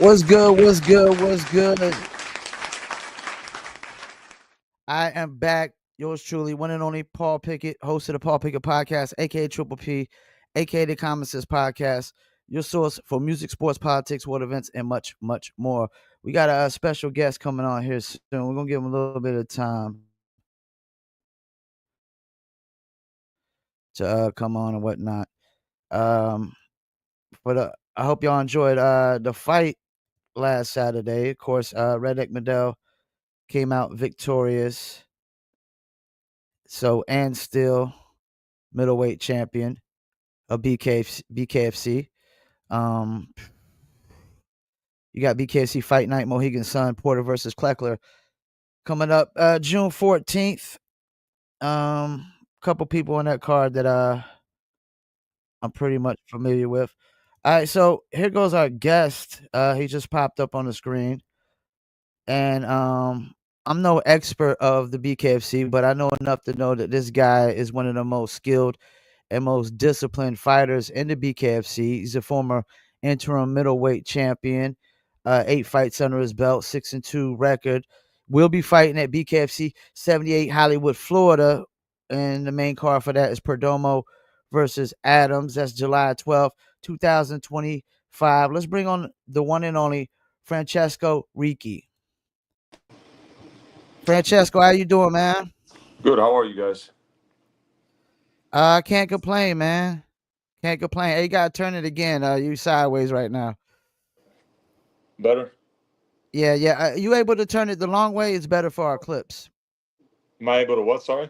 What's good? What's good? What's good? I am back. Yours truly, one and only Paul Pickett, host of the Paul Pickett Podcast, aka Triple P, aka the Common Sense Podcast, your source for music, sports, politics, world events, and much, much more. We got a special guest coming on here soon. We're gonna give him a little bit of time to come on and whatnot. Um, but I hope y'all enjoyed the fight last Saturday. Of course, Redneck Medell came out victorious. So, and still middleweight champion of BKFC. Um, you got BKFC Fight Night, Mohegan Sun, Porter versus Kleckler coming up June 14th. Couple people on that card that I'm pretty much familiar with. All right, so here goes our guest. He just popped up on the screen. And I'm no expert of the BKFC, but I know enough to know that this guy is one of the most skilled and most disciplined fighters in the BKFC. He's a former interim middleweight champion, 8 fights under his belt, 6-2 record. We'll be fighting at BKFC 78 Hollywood, Florida, and the main card for that is Perdomo versus Adams. That's July 12th, 2025. Let's bring on the one and only Francesco Ricci. Francesco, how you doing, man? Good. How are you guys? I can't complain, man. Can't complain. Hey, you gotta turn it again. You sideways right now. Better? Yeah, yeah. You able to turn it the long way? It's better for our clips. Am I able to what? Sorry?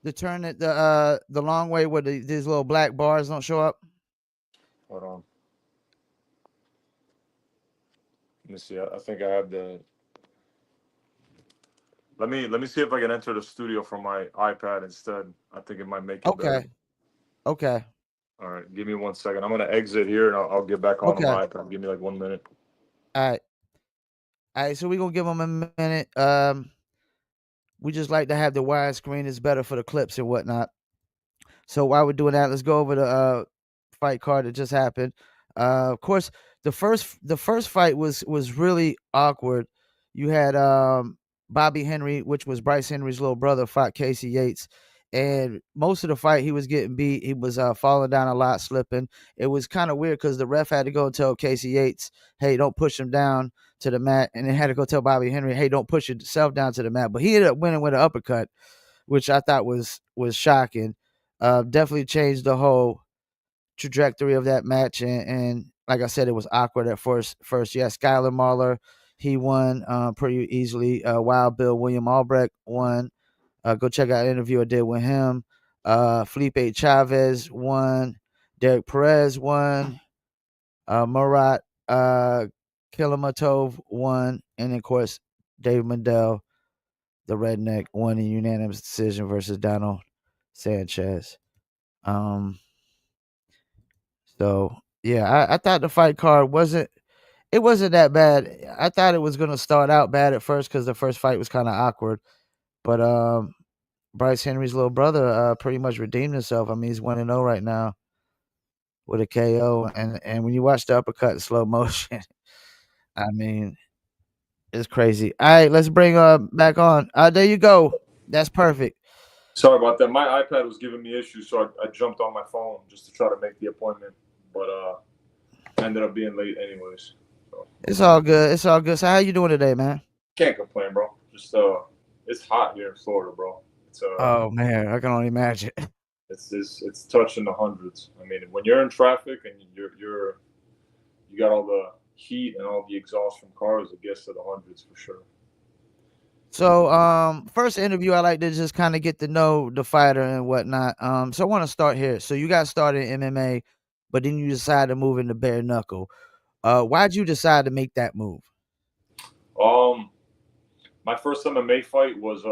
To turn it the long way where these little black bars don't show up. Hold on. Let me see. I think I have the. Let me see if I can enter the studio from my iPad instead. I think it might make it better. Okay. Okay. All right. Give me 1 second. I'm gonna exit here and I'll get back on Okay. my iPad. Give me like 1 minute. All right. All right. So we're gonna give them a minute. We just like to have the widescreen. It's better for the clips and whatnot. So while we're doing that, let's go over the fight card that just happened. Of course, the first fight was really awkward. You had Bobby Henry, which was Bryce Henry's little brother, fought Casey Yates, and most of the fight he was getting beat. He was falling down a lot, slipping. It was kind of weird because the ref had to go and tell Casey Yates, "Hey, don't push him down to the mat," and then had to go tell Bobby Henry, "Hey, don't push yourself down to the mat." But he ended up winning with an uppercut, which I thought was shocking. Definitely changed the whole trajectory of that match, and like I said, it was awkward at first. Yeah, Skylar Mahler, he won pretty easily. Wild Bill William Albrecht won. Go check out an interview I did with him. Felipe Chavez won. Derek Perez won. Murat Kilamatov won, and of course, Dave Mendel, the redneck, won in unanimous decision versus Donald Sanchez. Um, so yeah, I thought the fight card wasn't that bad. I thought it was gonna start out bad at first because the first fight was kind of awkward, but Bryce Henry's little brother pretty much redeemed himself. I mean, he's 1-0 right now with a KO, and when you watch the uppercut in slow motion, I mean, it's crazy. All right, let's bring back on. There you go. That's perfect. Sorry about that. My iPad was giving me issues, so I jumped on my phone just to try to make the appointment, but I ended up being late anyways. So It's all good. It's all good. So how you doing today, man? can't complain, bro. Just it's hot here in Florida, bro. It's Oh man, I can only imagine. it's touching the hundreds. I mean, when you're in traffic and you got all the heat and all the exhaust from cars, it gets to the hundreds for sure. So, first interview, I like to just kind of get to know the fighter and whatnot. So I want to start here. So you got started in MMA, but then you decided to move into bare knuckle. Why'd you decide to make that move? Um, my first MMA fight was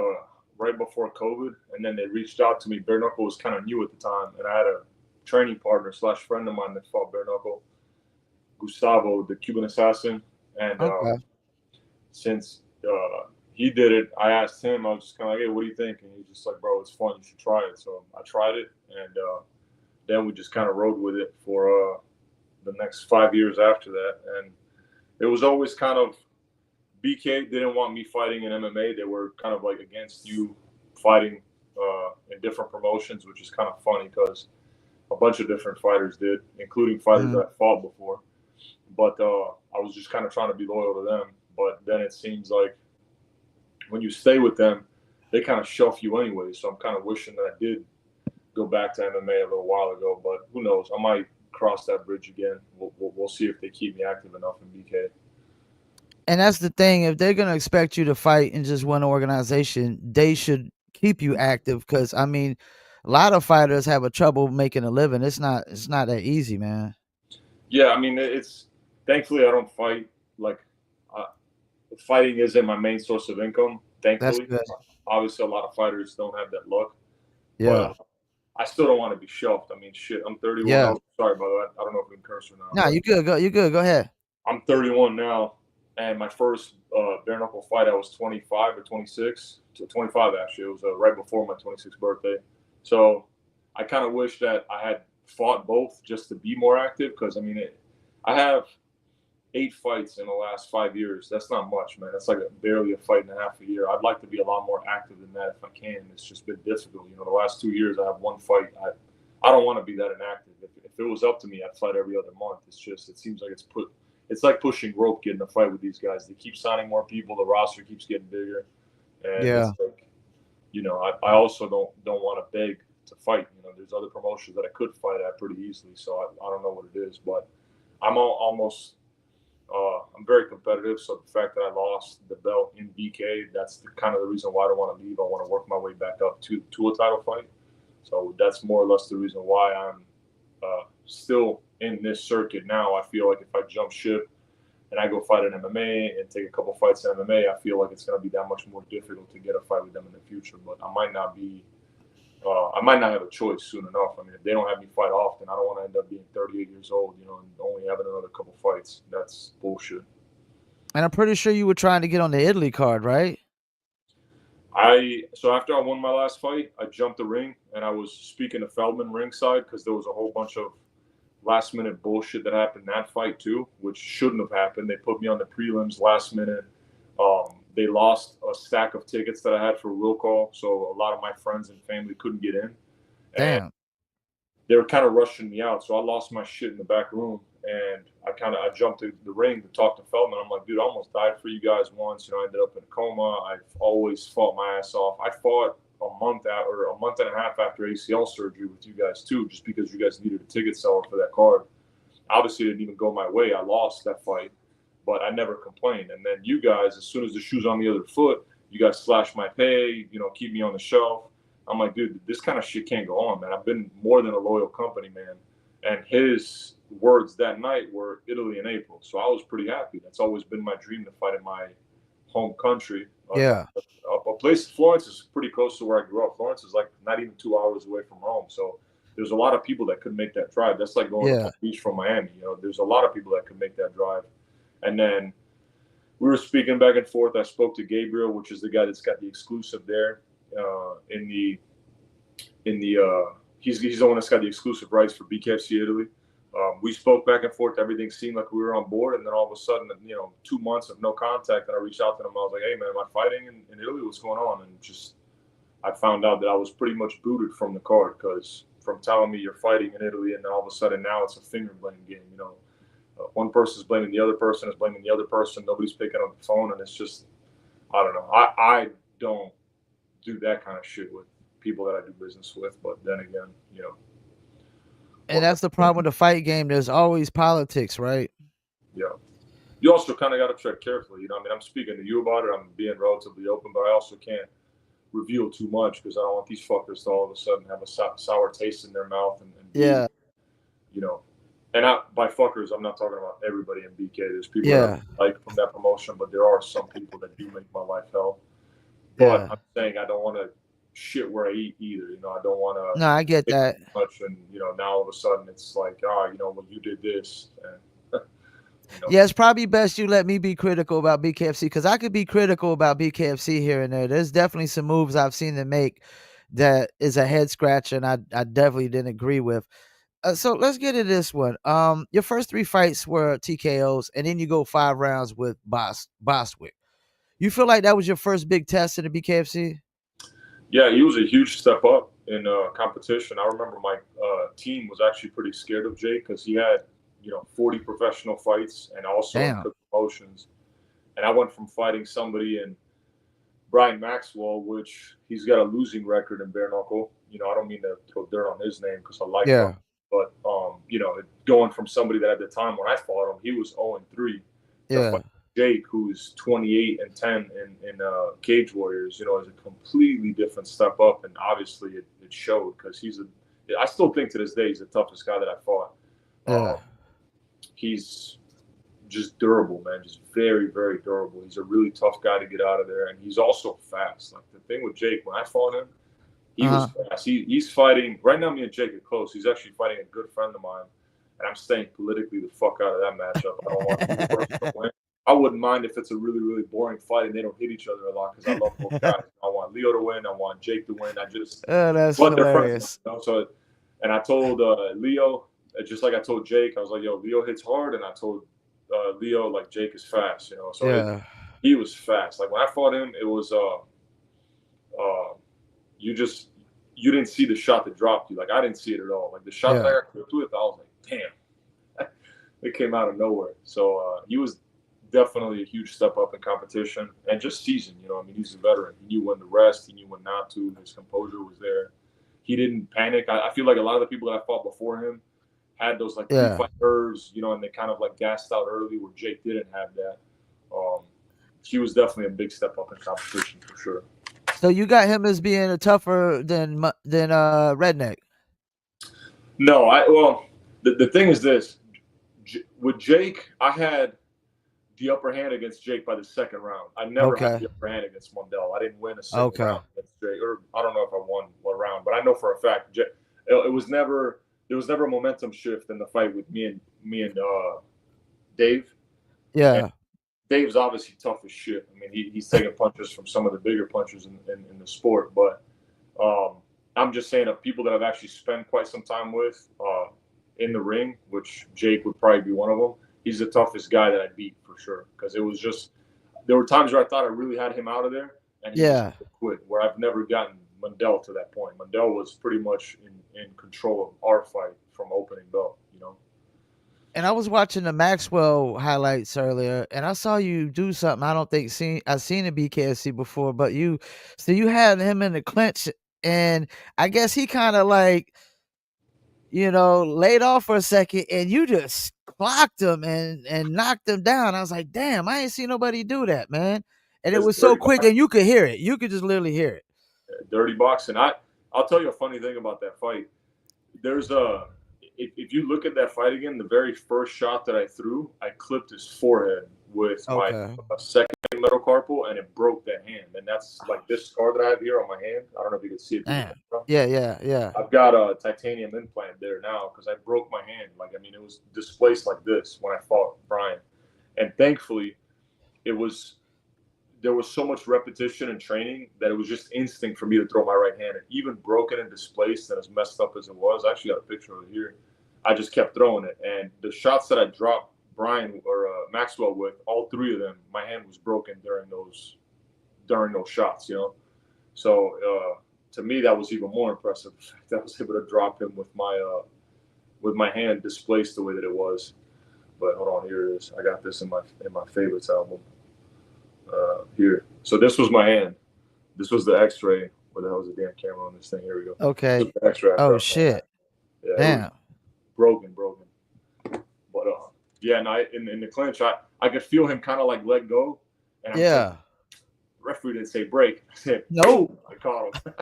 right before COVID, and then they reached out to me. Bare knuckle was kind of new at the time, and I had a training partner slash friend of mine that fought bare knuckle, Gustavo, the Cuban assassin, and Okay. since he did it, I asked him. I was just kind of like, "Hey, what do you think?" And he was just like, "Bro, it's fun. You should try it." So I tried it, and then we just kind of rode with it for the next 5 years after that. And It was always kind of BK didn't want me fighting in MMA. They were kind of like against you fighting in different promotions, which is kind of funny because a bunch of different fighters did, including fighters Mhm. that I fought before. But I was just kind of trying to be loyal to them. But then it seems like when you stay with them, they kind of shelf you anyway. So I'm kind of wishing that I did go back to MMA a little while ago. But who knows? I might cross that bridge again. We'll see if they keep me active enough in BK. And that's the thing. If they're gonna expect you to fight in just one organization, they should keep you active. Because I mean, a lot of fighters have a trouble making a living. It's not that easy, man. Yeah, I mean, it's thankfully I don't fight like uh, fighting isn't my main source of income. That's Thankfully, good. obviously a lot of fighters don't have that luck, but Yeah. I still don't want to be shelved. I mean, shit, I'm 31. Yeah. Oh, sorry, by the way. I don't know if we can curse or not, Nah, but you good. You good. Go ahead. I'm 31 now, and my first bare knuckle fight I was 25 or 26, to 25 actually. It was right before my 26th birthday, so I kind of wish that I had fought both just to be more active. Because I mean, I have 8 fights in the last 5 years. That's not much, man. That's like barely a fight and a half a year. I'd like to be a lot more active than that if I can. It's just been difficult. You know, the last 2 years I have one fight. I don't want to be that inactive. If it was up to me, I'd fight every other month. It's just it seems like it's like pushing rope getting a fight with these guys. They keep signing more people. The roster keeps getting bigger, and Yeah. it's like, you know, I also don't want to beg to fight. You know, there's other promotions that I could fight at pretty easily. So I don't know what it is, but almost I'm very competitive, so the fact that I lost the belt in BK, that's kind of the reason why I don't want to leave. I want to work my way back up to a title fight. So that's more or less the reason why I'm still in this circuit now. I feel like if I jump ship and I go fight in MMA and take a couple fights in MMA, I feel like it's going to be that much more difficult to get a fight with them in the future. But I might not have a choice soon enough. I mean, if they don't have me fight often, I don't want to end up being 38 years old, you know, and only having another couple fights. That's bullshit. And I'm pretty sure you were trying to get on the Italy card, right? So after I won my last fight, I jumped the ring and I was speaking to Feldman ringside because there was a whole bunch of last minute bullshit that happened in that fight too, which shouldn't have happened. They put me on the prelims last minute. They lost a stack of tickets that I had for will call, so a lot of my friends and family couldn't get in, and Damn. they were kind of rushing me out. So I lost my shit in the back room, and I jumped to the ring to talk to Feldman. I'm like, dude, I almost died for you guys once. You know, I ended up in a coma. I've always fought my ass off. I fought a month and a half after ACL surgery with you guys too, just because you guys needed a ticket seller for that card. Obviously, it didn't even go my way. I lost that fight, but I never complained. And then you guys, as soon as the shoe's on the other foot, you guys slash my pay, you know, keep me on the shelf. I'm like, dude, this kind of shit can't go on, man. I've been more than a loyal company, man. And his words that night were Italy in April. So I was pretty happy. That's always been my dream to fight in my home country. Yeah. A place, Florence is pretty close to where I grew up. Florence is like not even 2 hours away from Rome. So there's a lot of people that could make that drive. That's like going to Yeah. Palm Beach from Miami. You know, there's a lot of people that could make that drive. And then we were speaking back and forth. I spoke to Gabriel, which is the guy that's got the exclusive there in the he's the one that's got the exclusive rights for BKFC Italy. We spoke back and forth. Everything seemed like we were on board, and then all of a sudden, you know, 2 months of no contact, and I reached out to him. I was like, "Hey, man, am I fighting in Italy? What's going on?" And just I found out that I was pretty much booted from the card because from telling me you're fighting in Italy, and then all of a sudden now it's a finger blaming game. You know, one person is blaming the other person, is blaming the other person. Nobody's picking up the phone, and it's just I don't know. I don't do that kind of shit with people that I do business with. But then again, you know, And what that's the problem with the fight game. There's always politics, right? yeah. You also kind of got to tread carefully. You know, I mean, I'm speaking to you about it. I'm being relatively open, but I also can't reveal too much because I don't want these fuckers to all of a sudden have a sour taste in their mouth and be, Yeah. you know, by fuckers, I'm not talking about everybody in BK. There's people that Yeah. I like from that promotion, but there are some people that do make my life hell. But Yeah. I'm saying I don't want to shit where I eat either. You know, I don't want No, I get to that. much, and you know, now all of a sudden it's like, you know, well, you did this, and you know, Yeah, it's probably best you let me be critical about BKFC because I could be critical about BKFC here and there. There's definitely some moves I've seen them make that is a head scratcher, and I definitely didn't agree with. So let's get into this one. Your first three fights were TKOs, and then you go 5 rounds with Bostwick. You feel like that was your first big test in the BKFC? Yeah, he was a huge step up in competition. I remember my team was actually pretty scared of Jake because he had 40 professional fights and also in Damn. promotions. And I went from fighting somebody in Brian Maxwell, which he's got a losing record in bare knuckle. I don't mean to throw dirt on his name because I like Brian, Yeah, but going from somebody that at the time when I fought him, he was 0-3 to yeah, fight Jake, who's 28-10 in Cage Warriors, is a completely different step up, and obviously it showed because I still think to this day he's the toughest guy that I fought. yeah. He's just durable, man. Just very, very durable. He's a really tough guy to get out of there, and he's also fast. Like the thing with Jake, when I fought him, he Uh was huh. fast. He's fighting right now. Me and Jake are close. He's actually fighting a good friend of mine, and I'm staying politically the fuck out of that matchup. I don't want either person to win. I wouldn't mind if it's a really, really boring fight and they don't hit each other a lot because I love both guys. I want Leo to win. I want Jake to win. Oh, that's But they're friends. hilarious. So, and I told Leo, just like I told Jake, I was like, yo, Leo hits hard, and I told Leo like Jake is fast. So Yeah, he was fast. Like when I fought him, it was you just you didn't see the shot that dropped you. Like I didn't see it at all. Like the shot that I yeah. got clipped with, I was like, damn, it came out of nowhere. So he was definitely a huge step up in competition and just seasoned. I mean, he's a veteran. He knew when to rest. He knew when not to. His composure was there. He didn't panic. I feel like a lot of the people that I fought before him had those like Yeah. pre-fight nerves, and they kind of like gassed out early. Where Jake didn't have that. Um, he was definitely a big step up in competition for sure. So you got him as being a tougher than Redneck. No, the thing is this: with Jake, I had the upper hand against Jake by the second round. I never had Okay. the upper hand against Mundell. I didn't win a single Okay. round against Jake, or I don't know if I won one round, but I know for a fact it was never there was never a momentum shift in the fight with me and Dave. And Yeah. Dave's obviously tough as shit. I mean, he's taking punches from some of the bigger punchers in the sport, but um, I'm just saying of people that I've actually spent quite some time with in the ring, which Jake would probably be one of them. He's the toughest guy that I beat for sure because it was just there were times where I thought I really had him out of there, and he just Yeah. quit. Where I've never gotten Mundell to that point. Mundell was pretty much in control of our fight from opening bell. And I was watching the Maxwell highlights earlier, and I saw you do something I don't think I've seen in BKFC before, but you had him in the clinch, and I guess he kind of like laid off for a second, and you just clocked him and knocked him down. I was like, damn, I ain't seen nobody do that, man. And it It's was so dirty quick, and you could hear it. You could just literally hear it. dirty boxing. I'll tell you a funny thing about that fight. There's a if you look at that fight again, the very first shot that I threw, I clipped his forehead with my Okay. second metacarpal, and it broke that hand. And that's like this scar that I have here on my hand. I don't know if you can see it through the Damn. camera. Yeah, yeah, yeah. I've got a titanium implant there now because I broke my hand. Like I mean, it was displaced like this when I fought Brian, and thankfully, it was there was so much repetition and training that it was just instinct for me to throw my right hand. And even broken and displaced and as messed up as it was, I actually got a picture of it here. I just kept throwing it. And the shots that I dropped Brian or Maxwell with, all three of them, my hand was broken during those shots. So to me, that was even more impressive. The fact that I was able to drop him with my hand displaced the way that it was. But hold on, here it is. I got this in my favorites album. Here. So this was my hand. This was the X-ray. Where the hell is the damn camera on this thing? Here we go. This Okay. was the X-ray I Oh dropped my hand. shit. Yeah, it was Damn. broken. But yeah, and in the clinch, I could feel him kind of like let go, and I'm thinking, Yeah. referee didn't say break. I said, Nope. boom, I caught him.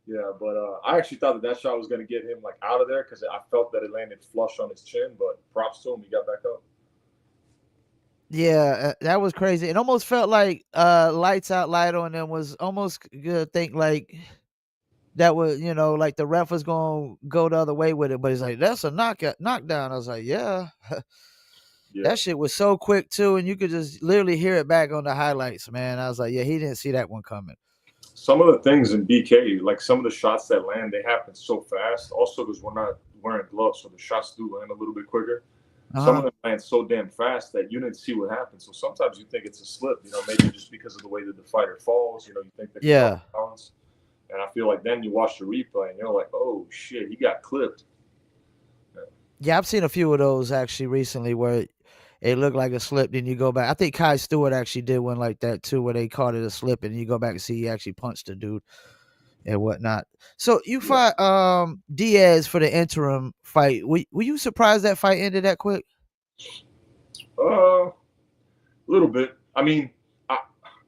Yeah, but I actually thought that shot was going to get him like out of there because I felt that it landed flush on his chin. But props to him, he got back up. Yeah, that was crazy. It almost felt like lights out light on them was almost good think like that was, like the ref was gonna go the other way with it, but he's like, that's a knockdown. I was like, yeah. Yeah. That shit was so quick too, and you could just literally hear it back on the highlights, man. I was like, yeah, he didn't see that one coming. Some of the things in BK, like some of the shots that land, they happen so fast. Also, because wearing gloves, so the shots do land a little bit quicker. Some Uh-huh. of them land so damn fast that you didn't see what happened. So sometimes you think it's a slip, maybe just because of the way that the fighter falls. You think that he's off Yeah. balance. And I feel like then you watch the replay and you're like, oh shit, he got clipped. Yeah, I've seen a few of those actually recently where it looked like a slip, then you go back. I think Kai Stewart actually did one like that too, where they called it a slip, and you go back and see he actually punched the dude and whatnot. So you Yeah. fought Diaz for the interim fight. Were you surprised that fight ended that quick? A little bit. I mean, I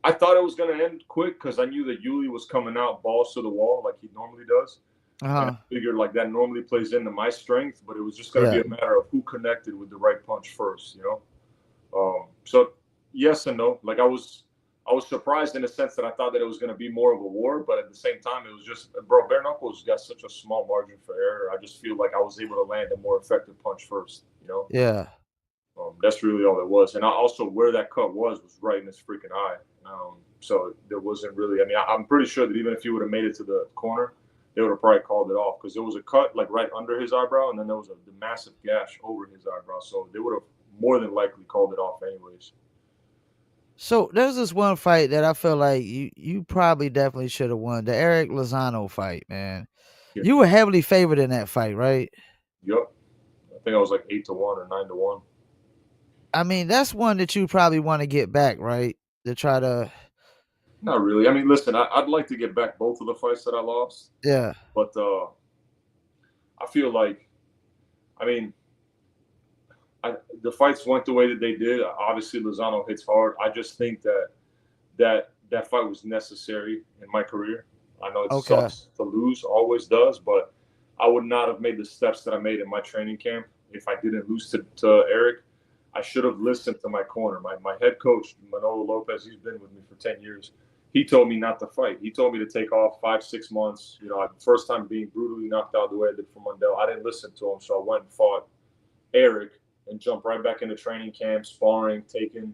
I thought it was gonna end quick because I knew that Yuli was coming out balls to the wall like he normally does. And I Uh-huh. figured like that normally plays into my strength, but it was just going to be Yeah. a matter of who connected with the right punch first. So yes and no. Like I was surprised in the sense that I thought that it was going to be more of a war, but at the same time, it was just, bro, bare knuckles got such a small margin for error. I just feel like I was able to land a more effective punch first. Yeah. That's really all it was. And I also where that cut was right in his freaking eye. So there wasn't really. I mean, I'm pretty sure that even if he would have made it to the corner, they would have probably called it off because there was a cut like right under his eyebrow, and then there was the massive gash over his eyebrow. So they would have more than likely called it off anyways. So there's this one fight that I feel like you probably definitely should have won, the Eric Lozano fight, man. Yeah. You were heavily favored in that fight, right? Yep. I think I was like 8-1 or 9-1. I mean, that's one that you probably want to get back, right? To try to, Not really. I mean, listen, I'd like to get back both of the fights that I lost, yeah, but I feel like, I mean, the fights went the way that they did. Obviously, Lozano hits hard. I just think that fight was necessary in my career. I know it okay, sucks to lose, always does, but I would not have made the steps that I made in my training camp if I didn't lose to Eric. I should have listened to my corner. My head coach, Manolo Lopez, he's been with me for 10 years. He told me not to fight. He told me to take off 5, 6 months. First time being brutally knocked out the way I did for Mundell. I didn't listen to him, so I went and fought Eric and jumped right back into training camp, sparring, taking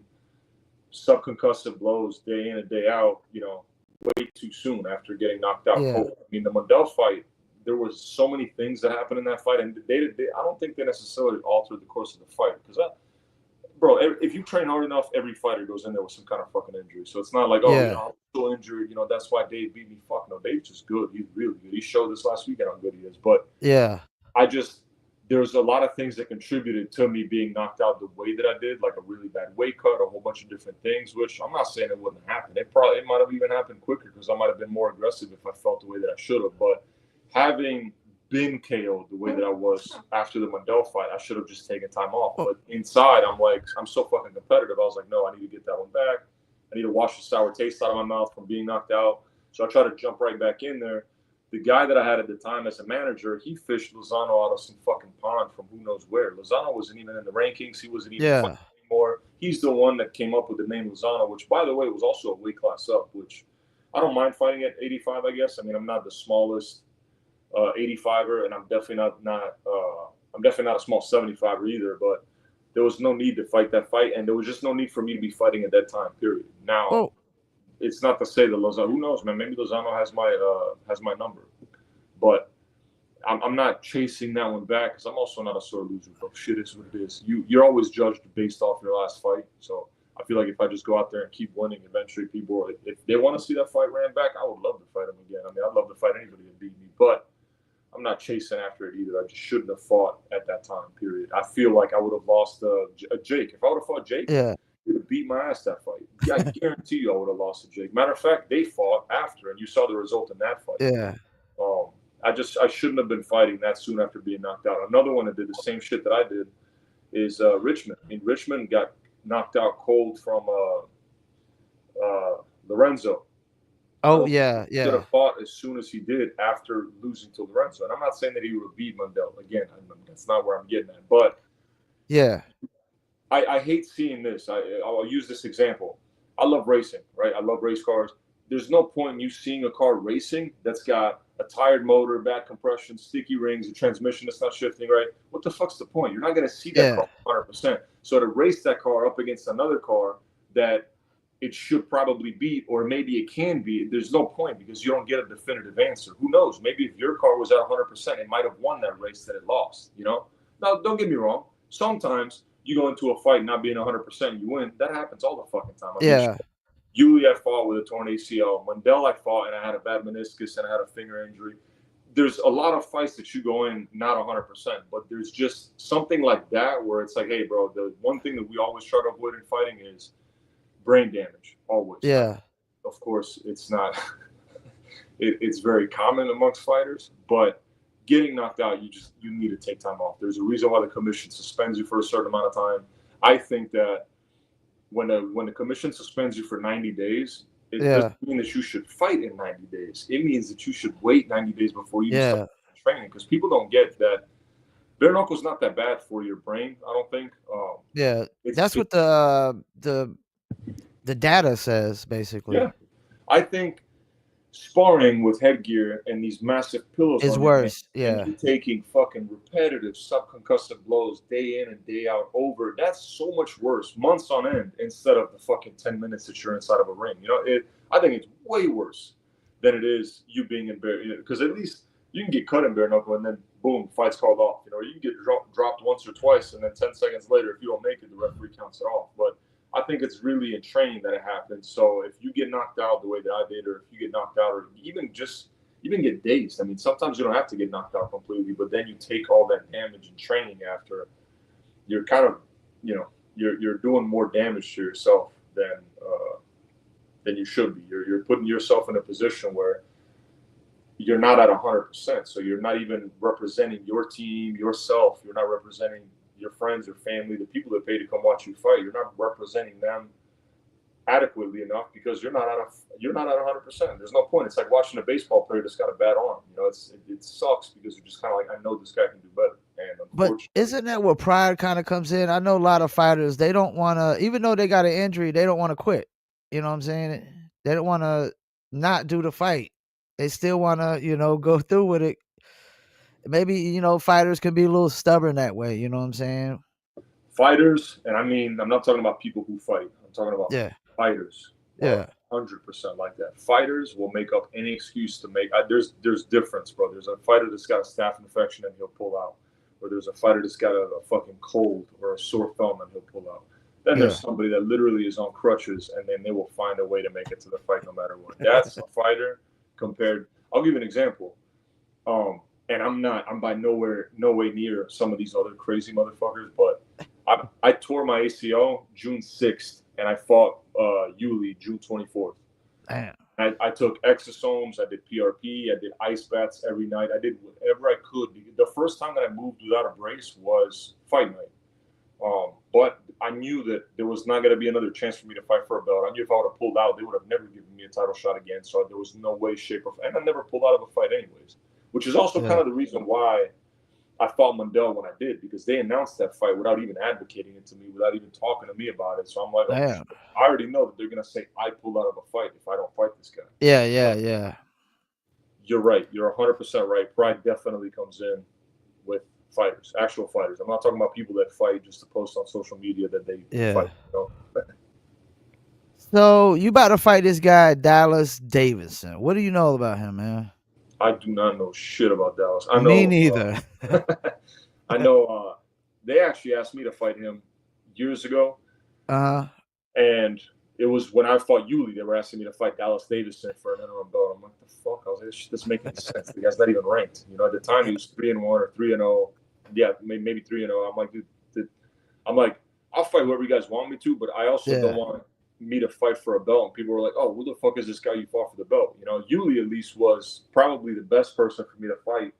subconcussive blows day in and day out, way too soon after getting knocked out yeah, cold. I mean, the Mundell fight, there was so many things that happened in that fight, and I don't think they necessarily altered the course of the fight because bro, if you train hard enough, every fighter goes in there with some kind of fucking injury. So it's not like, oh, yeah, I'm still injured. That's why Dave beat me. Fuck no, Dave's just good. He's really good. He showed this last weekend how good he is. But yeah. I just there's a lot of things that contributed to me being knocked out the way that I did, like a really bad weight cut, a whole bunch of different things. Which I'm not saying it wouldn't happen. It might have even happened quicker because I might have been more aggressive if I felt the way that I should have. But having been KO'd the way that I was after the Mundell fight, I should have just taken time off. Well, But inside, I'm like, I'm so fucking competitive. I was like, no, I need to get that one back. I need to wash the sour taste out of my mouth from being knocked out. So I try to jump right back in there. The guy that I had at the time as a manager, he fished Lozano out of some fucking pond from who knows where. Lozano wasn't even in the rankings. He wasn't even fighting yeah. anymore. He's the one that came up with the name Lozano, which, by the way, was also a weight class up, which I don't mind fighting at 85, I guess. I mean, I'm not the smallest 85er, and I'm definitely not a small 75er either. But there was no need to fight that fight, and there was just no need for me to be fighting at that time. Period. Now, Well, it's not to say that Lozano. Who knows, man? Maybe Lozano has my number, but I'm not chasing that one back because I'm also not a sore loser. But shit is what it is. You're always judged based off your last fight, so. I feel like if I just go out there and keep winning, eventually people, if they want to see that fight ran back, I would love to fight them again. I mean, I'd love to fight anybody that beat me, but I'm not chasing after it either. I just shouldn't have fought at that time. Period. I feel like I would have lost Jake. If I would have fought Jake, yeah, he would have beat my ass that fight. Yeah, I guarantee you, I would have lost to Jake. Matter of fact, they fought after, and you saw the result in that fight. yeah. Um, I shouldn't have been fighting that soon after being knocked out. Another one that did the same shit that I did is Richmond. I mean, Richmond got knocked out cold from Lorenzo. I Oh, don't think yeah, he should yeah, have fought as soon as he did after losing to Lorenzo. And I'm not saying that he would have beat Mundell. Again, that's not where I'm getting at. But yeah, I hate seeing this. I'll use this example. I love racing, right? I love race cars. There's no point in you seeing a car racing that's got a tired motor, bad compression, sticky rings, a transmission that's not shifting right. What the fuck's the point? You're not going to see that yeah, car 100%. So to race that car up against another car that it should probably beat, or maybe it can be. There's no point because you don't get a definitive answer. Who knows? Maybe if your car was at 100%, it might have won that race that it lost. Now don't get me wrong. Sometimes you go into a fight not being 100%, you win. That happens all the fucking time. I mean, Yeah. Yuli, I fought with a torn ACL. Mundell, I fought and I had a bad meniscus and I had a finger injury. There's a lot of fights that you go in not 100%, but there's just something like that where it's like, hey, bro, the one thing that we always try to avoid in fighting is brain damage. Always. Yeah. Of course, it's not. It's very common amongst fighters, but getting knocked out, you need to take time off. There's a reason why the commission suspends you for a certain amount of time. I think that when the commission suspends you for 90 days, it Yeah. doesn't mean that you should fight in 90 days. It means that you should wait 90 days before you even start Yeah. training, because people don't get that bare knuckles not that bad for your brain. I don't think. Yeah. It's That's what the data says basically. Yeah, I think sparring with headgear and these massive pillows Is on your head, worse. and Yeah. you taking fucking repetitive subconcussive blows day in and day out over, that's so much worse, months on end, instead of the fucking 10 minutes that you're inside of a ring. I think it's way worse than it is you being in bare, because at least you can get cut in bare knuckle and then boom, fight's called off. You can get dropped once or twice and then 10 seconds later, if you don't make it, the referee counts it off. But I think it's really in training that it happens. So if you get knocked out the way that I did, or if you get knocked out, or even get dazed. I mean, sometimes you don't have to get knocked out completely, but then you take all that damage in training after. You're kind of, you're doing more damage to yourself than you should be. You're putting yourself in a position where you're not at 100%. So you're not even representing your team, yourself. You're not representing your friends, your family, the people that pay to come watch you fight. You're not representing them adequately enough because you're not at 100%. There's no point. It's like watching a baseball player that's got a bad arm. It sucks because you're just kind of like, I know this guy can do better, and But unfortunately, isn't that where pride kind of comes in? I know a lot of fighters, they don't want to, even though they got an injury, they don't want to quit. You know what I'm saying? They don't want to not do the fight. They still want to, go through with it. Maybe, fighters can be a little stubborn that way. You know what I'm saying? fighters, and I mean, I'm not talking about people who fight. I'm talking about Yeah. fighters are Yeah. 100% like that. Fighters will make up any excuse to make. There's difference, bro. There's a fighter that's got a staph infection and he'll pull out, or there's a fighter that's got a fucking cold or a sore thumb and he'll pull out. Then Yeah. there's somebody that literally is on crutches and then they will find a way to make it to the fight no matter what. That's a fighter compared. I'll give you an example. And I'm by no way near some of these other crazy motherfuckers, but I tore my ACL June 6th, and I fought Yuli June 24th. Damn. I took exosomes, I did PRP, I did ice baths every night. I did whatever I could. The first time that I moved without a brace was fight night. But I knew that there was not going to be another chance for me to fight for a belt. I knew if I would have pulled out, they would have never given me a title shot again. So there was no way, shape, or form. And I never pulled out of a fight anyways, which is also kind Yeah. of the reason why I fought Mundell when I did, because they announced that fight without even advocating it to me, without even talking to me about it. So I'm like, oh, Damn. shit. I already know that they're going to say I pulled out of a fight if I don't fight this guy. Yeah. Yeah. But Yeah. you're right. You're 100% right. Pride definitely comes in with fighters, actual fighters. I'm not talking about people that fight just to post on social media that they Yeah. fight. You know? So you about to fight this guy, Dallas Davidson. What do you know about him, man? I do not know shit about Dallas. I Me know, neither. I know. They actually asked me to fight him years ago, Uh-huh. and it was when I fought Yuli. They were asking me to fight Dallas Davidson for an interim belt. I'm like, the fuck? I was like, this shit doesn't make any sense. The guy's not even ranked. At the time he was 3-1 or 3-0. Yeah, maybe 3-0. I'm like, dude, I'm like, I'll fight whoever you guys want me to, but I also don't Yeah. want me to fight for a belt. And people were like, oh, who the fuck is this guy you fought for the belt? Yuli at least was probably the best person for me to fight,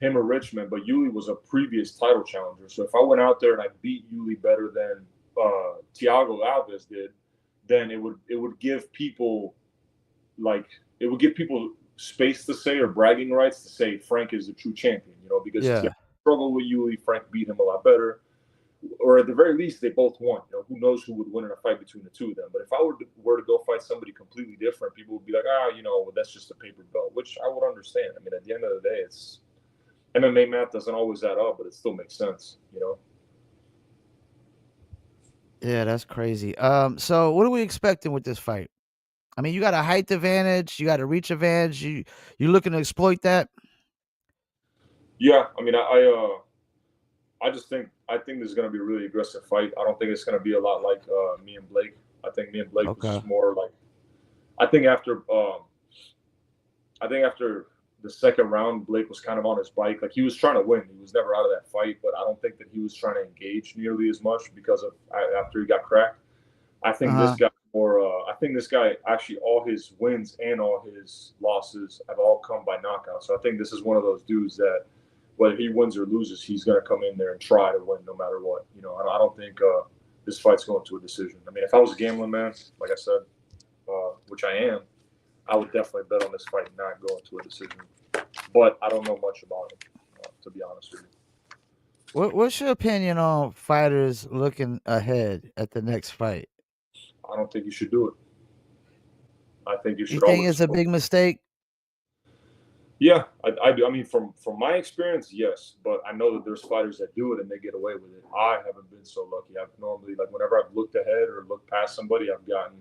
him or Richmond, but Yuli was a previous title challenger. So if I went out there and I beat Yuli better than Thiago Alves did, then it would give people space to say, or bragging rights to say Frank is the true champion. Because Yeah. Thiago struggled with Yuli, Frank beat him a lot better, or at the very least they both won. Who knows who would win in a fight between the two of them? But if I were to go fight somebody completely different, people would be like, that's just a paper belt, which I would understand. I mean, at the end of the day, it's MMA math doesn't always add up, but it still makes sense. Yeah, that's crazy. So what are we expecting with this fight? I mean, you got a height advantage, you got a reach advantage. You looking to exploit that? Yeah, I mean, I just think I think this is going to be a really aggressive fight. I don't think it's going to be a lot like me and Blake. I think me and Blake was Okay. just more like I think after I think after the second round, Blake was kind of on his bike. Like he was trying to win. He was never out of that fight, but I don't think that he was trying to engage nearly as much because of after he got cracked. I think this Uh-huh. guy more. I think this guy actually all his wins and all his losses have all come by knockout. So I think this is one of those dudes that whether he wins or loses, he's going to come in there and try to win no matter what. You know, I don't think this fight's going to a decision. I mean, if I was a gambling man, like I said, which I am, I would definitely bet on this fight not going to a decision. But I don't know much about it, to be honest with you. What's your opinion on fighters looking ahead at the next fight? I don't think you should do it. I think you You should think always it's a big mistake? Yeah, I do. I mean, from my experience, yes, but I know that there's fighters that do it and they get away with it. I haven't been so lucky. I've normally like whenever I've looked ahead or looked past somebody, I've gotten.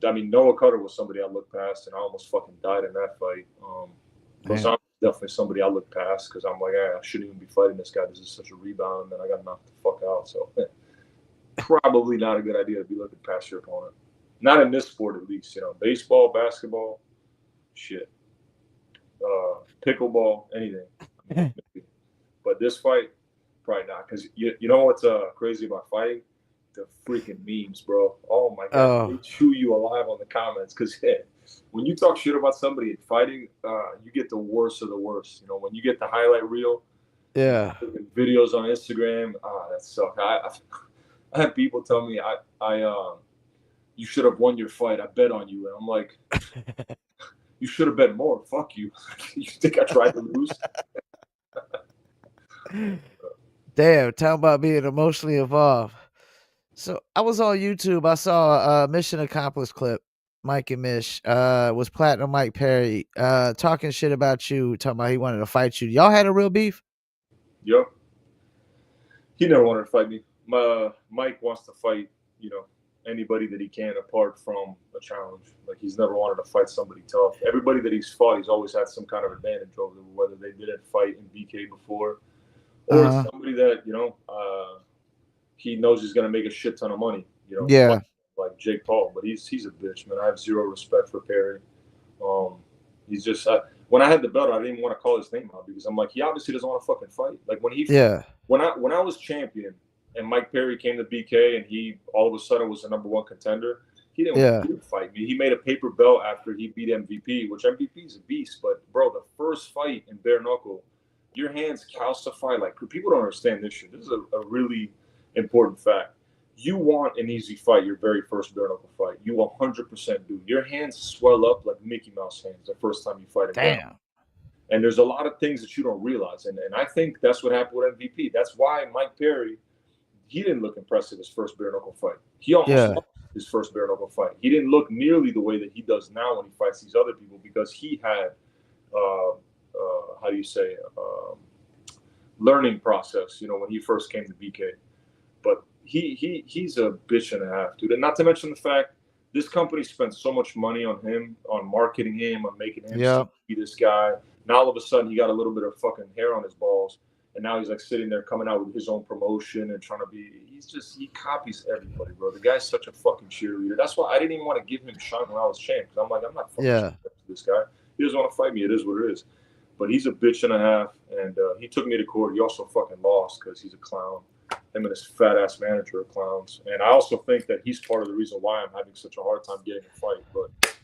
I mean, Noah Cutter was somebody I looked past, and I almost fucking died in that fight. Man. Lozano definitely somebody I looked past because I'm like, I shouldn't even be fighting this guy. This is such a rebound, and I got knocked the fuck out. So probably not a good idea to be looking past your opponent. Not in this sport, at least. You know, baseball, basketball, shit, pickleball, anything. I mean, maybe. But this fight, probably not. Because you know what's crazy about fighting? The freaking memes, bro. Oh my god, they Oh, chew you alive on the comments. Because when you talk shit about somebody in fighting, you get the worst of the worst. You know, when you get the highlight reel and yeah. videos on Instagram, that sucks. I have people tell me you should have won your fight. I bet on you, and I'm like, you should have bet more. Fuck you. You think I tried to lose? Damn, talking about being emotionally involved. So I was on YouTube. I saw a Mission Accomplished clip. Mike and Mish was Platinum Mike Perry talking shit about you, talking about he wanted to fight you. Y'all had a real beef? Yep. He never wanted to fight me. Mike wants to fight, you know, anybody that he can apart from a challenge. Like he's never wanted to fight somebody tough. Everybody that he's fought, he's always had some kind of advantage over them, whether they didn't fight in BK before or it's Uh-huh. somebody that he knows he's gonna make a shit ton of money. You know, fight Yeah. like Jake Paul, but he's a bitch, man. I have zero respect for Perry. Um, he's just when I had the belt, I didn't even want to call his name out because I'm like, he obviously doesn't want to fucking fight. Like Yeah. when I was champion and Mike Perry came to BK and he all of a sudden was the number one contender, Yeah. he didn't fight me. He made a paper belt after he beat MVP, which MVP is a beast. But bro, the first fight in bare knuckle, your hands calcify. Like people don't understand this shit. This is a really important fact. You want an easy fight, your very first bare knuckle fight. You 100% do. Your hands swell up like Mickey Mouse hands the first time you fight in bare knuckle. Damn. And there's a lot of things that you don't realize. And I think that's what happened with MVP. That's why Mike Perry, he didn't look impressive his first bare knuckle fight. He almost Yeah. lost his first bare knuckle fight. He didn't look nearly the way that he does now when he fights these other people because he had, how do you say, learning process, you know, when he first came to BK. But he's a bitch and a half, dude. And not to mention the fact this company spent so much money on him, on marketing him, on making him seem Yeah. to be this guy. Now all of a sudden he got a little bit of fucking hair on his balls, and now he's like sitting there coming out with his own promotion and trying to be. He copies everybody, bro. The guy's such a fucking cheerleader. That's why I didn't even want to give him shine when I was champ because I'm like I'm not fucking Yeah. to this guy. He doesn't want to fight me. It is what it is. But he's a bitch and a half, and he took me to court. He also fucking lost because he's a clown. Him and his fat ass manager are clowns. And I also think that he's part of the reason why I'm having such a hard time getting a fight. But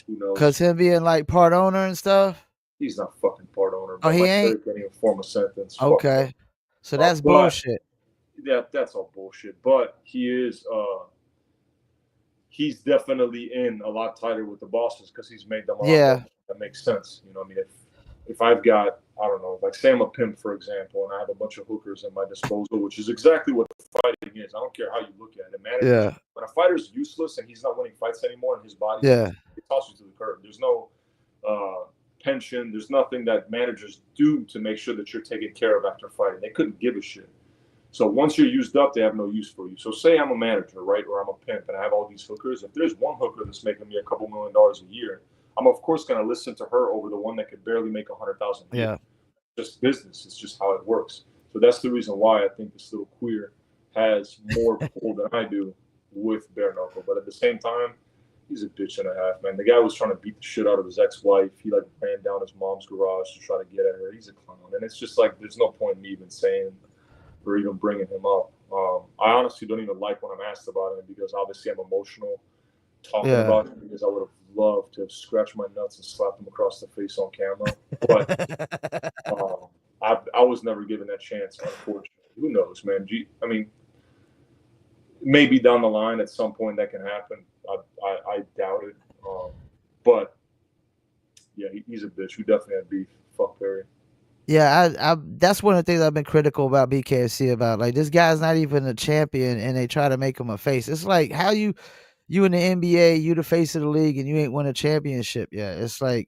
who knows? Cause him being like part owner and stuff. He's not fucking part owner, Oh, man. he My ain't? Perry can't even form a sentence. Fuck no. Okay. So that's But bullshit. that's all bullshit. But he's definitely in a lot tighter with the bosses because he's made them a lot more. Yeah. That makes sense. You know, I mean, if I've got I don't know, like say I'm a pimp for example, and I have a bunch of hookers at my disposal, which is exactly what fighting is. I don't care how you look at it. Managers, Yeah. when a fighter's useless and he's not winning fights anymore, and his body's Yeah. they toss you to the curb. There's no pension. There's nothing that managers do to make sure that you're taken care of after fighting. They couldn't give a shit. So once you're used up, they have no use for you. So say I'm a manager, right, or I'm a pimp, and I have all these hookers. If there's one hooker that's making me a couple $1,000,000 a year, I'm of course going to listen to her over the one that could barely make 100,000 a year. Yeah. Just business. It's just how it works. So that's the reason why I think this little queer has more pull than I do with bare knuckle. But at the same time, he's a bitch and a half, man. The guy was trying to beat the shit out of his ex-wife. He like ran down his mom's garage to try to get at her. He's a clown, and it's just like there's no point in me even saying or even bringing him up. I honestly don't even like when I'm asked about him because obviously I'm emotional talking Yeah. about him because I would have loved to have scratched my nuts and slapped him across the face on camera. But I was never given that chance, unfortunately. Who knows, man? I mean, maybe down the line at some point that can happen. I doubt it. But yeah, he's a bitch. We definitely had beef. Fuck Perry. Yeah, I that's one of the things I've been critical about BKFC about. Like this guy's not even a champion, and they try to make him a face. It's like how you in the NBA, you the face of the league, and you ain't won a championship yet. It's like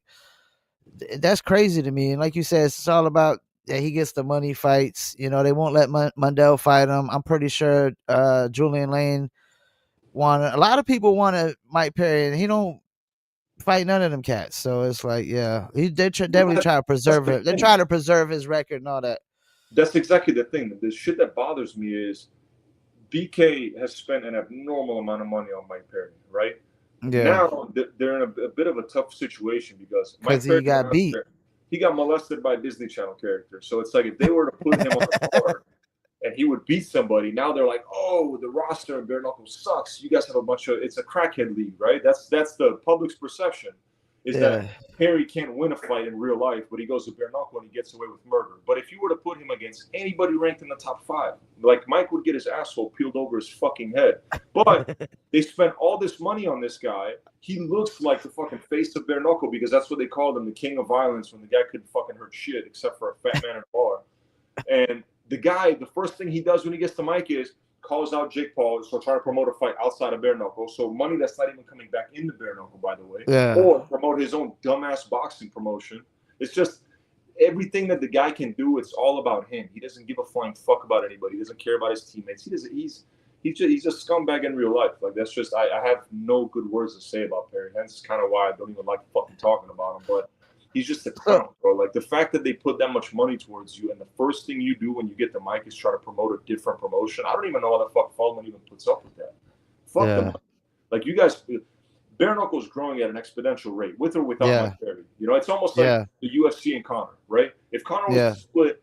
that's crazy to me. And like you said, it's all about that he gets the money fights. You know, they won't let Mundell fight him. I'm pretty sure Julian Lane wanted. A lot of people wanted Mike Perry, and he don't fight none of them cats. So it's like, yeah, definitely try to That's preserve the it. They're thing. trying to preserve his record and all that. That's exactly the thing. The shit that bothers me is BK has spent an abnormal amount of money on Mike Perry, right? Yeah, Now they're in a bit of a tough situation because because Mike Perry he went got out beat. there, he got molested by a Disney Channel character. So it's like if they were to put him on a card and he would beat somebody, now they're like, oh, the roster in bare knuckle sucks. You guys have a bunch of it's a crackhead league, right? That's the public's perception is Yeah, that Perry can't win a fight in real life, but he goes to bare knuckle and he gets away with murder. But if you were to put him against anybody ranked in the top 5, like Mike would get his asshole peeled over his fucking head. But they spent all this money on this guy. He looks like the fucking face of bare knuckle because that's what they called him, the king of violence, when the guy couldn't fucking hurt shit except for a fat man in a bar. And the guy, the first thing he does when he gets to Mike is calls out Jake Paul, so try to promote a fight outside of bare knuckle. So money that's not even coming back into bare knuckle, by the way, yeah, or promote his own dumbass boxing promotion. It's just everything that the guy can do. It's all about him. He doesn't give a flying fuck about anybody. He doesn't care about his teammates. He doesn't. He's a scumbag in real life. Like that's just I have no good words to say about Perry. Hence, kind of why I don't even like fucking talking about him. But he's just a so, clown, bro. Like the fact that they put that much money towards you, and the first thing you do when you get the mic is try to promote a different promotion. I don't even know how the fuck Feldman even puts up with that. Fuck them. yeah, Like you guys, bare knuckle's growing at an exponential rate, with or without yeah, Mike Perry. You know, it's almost like yeah, the UFC and Conor, right? If Conor was to yeah, split,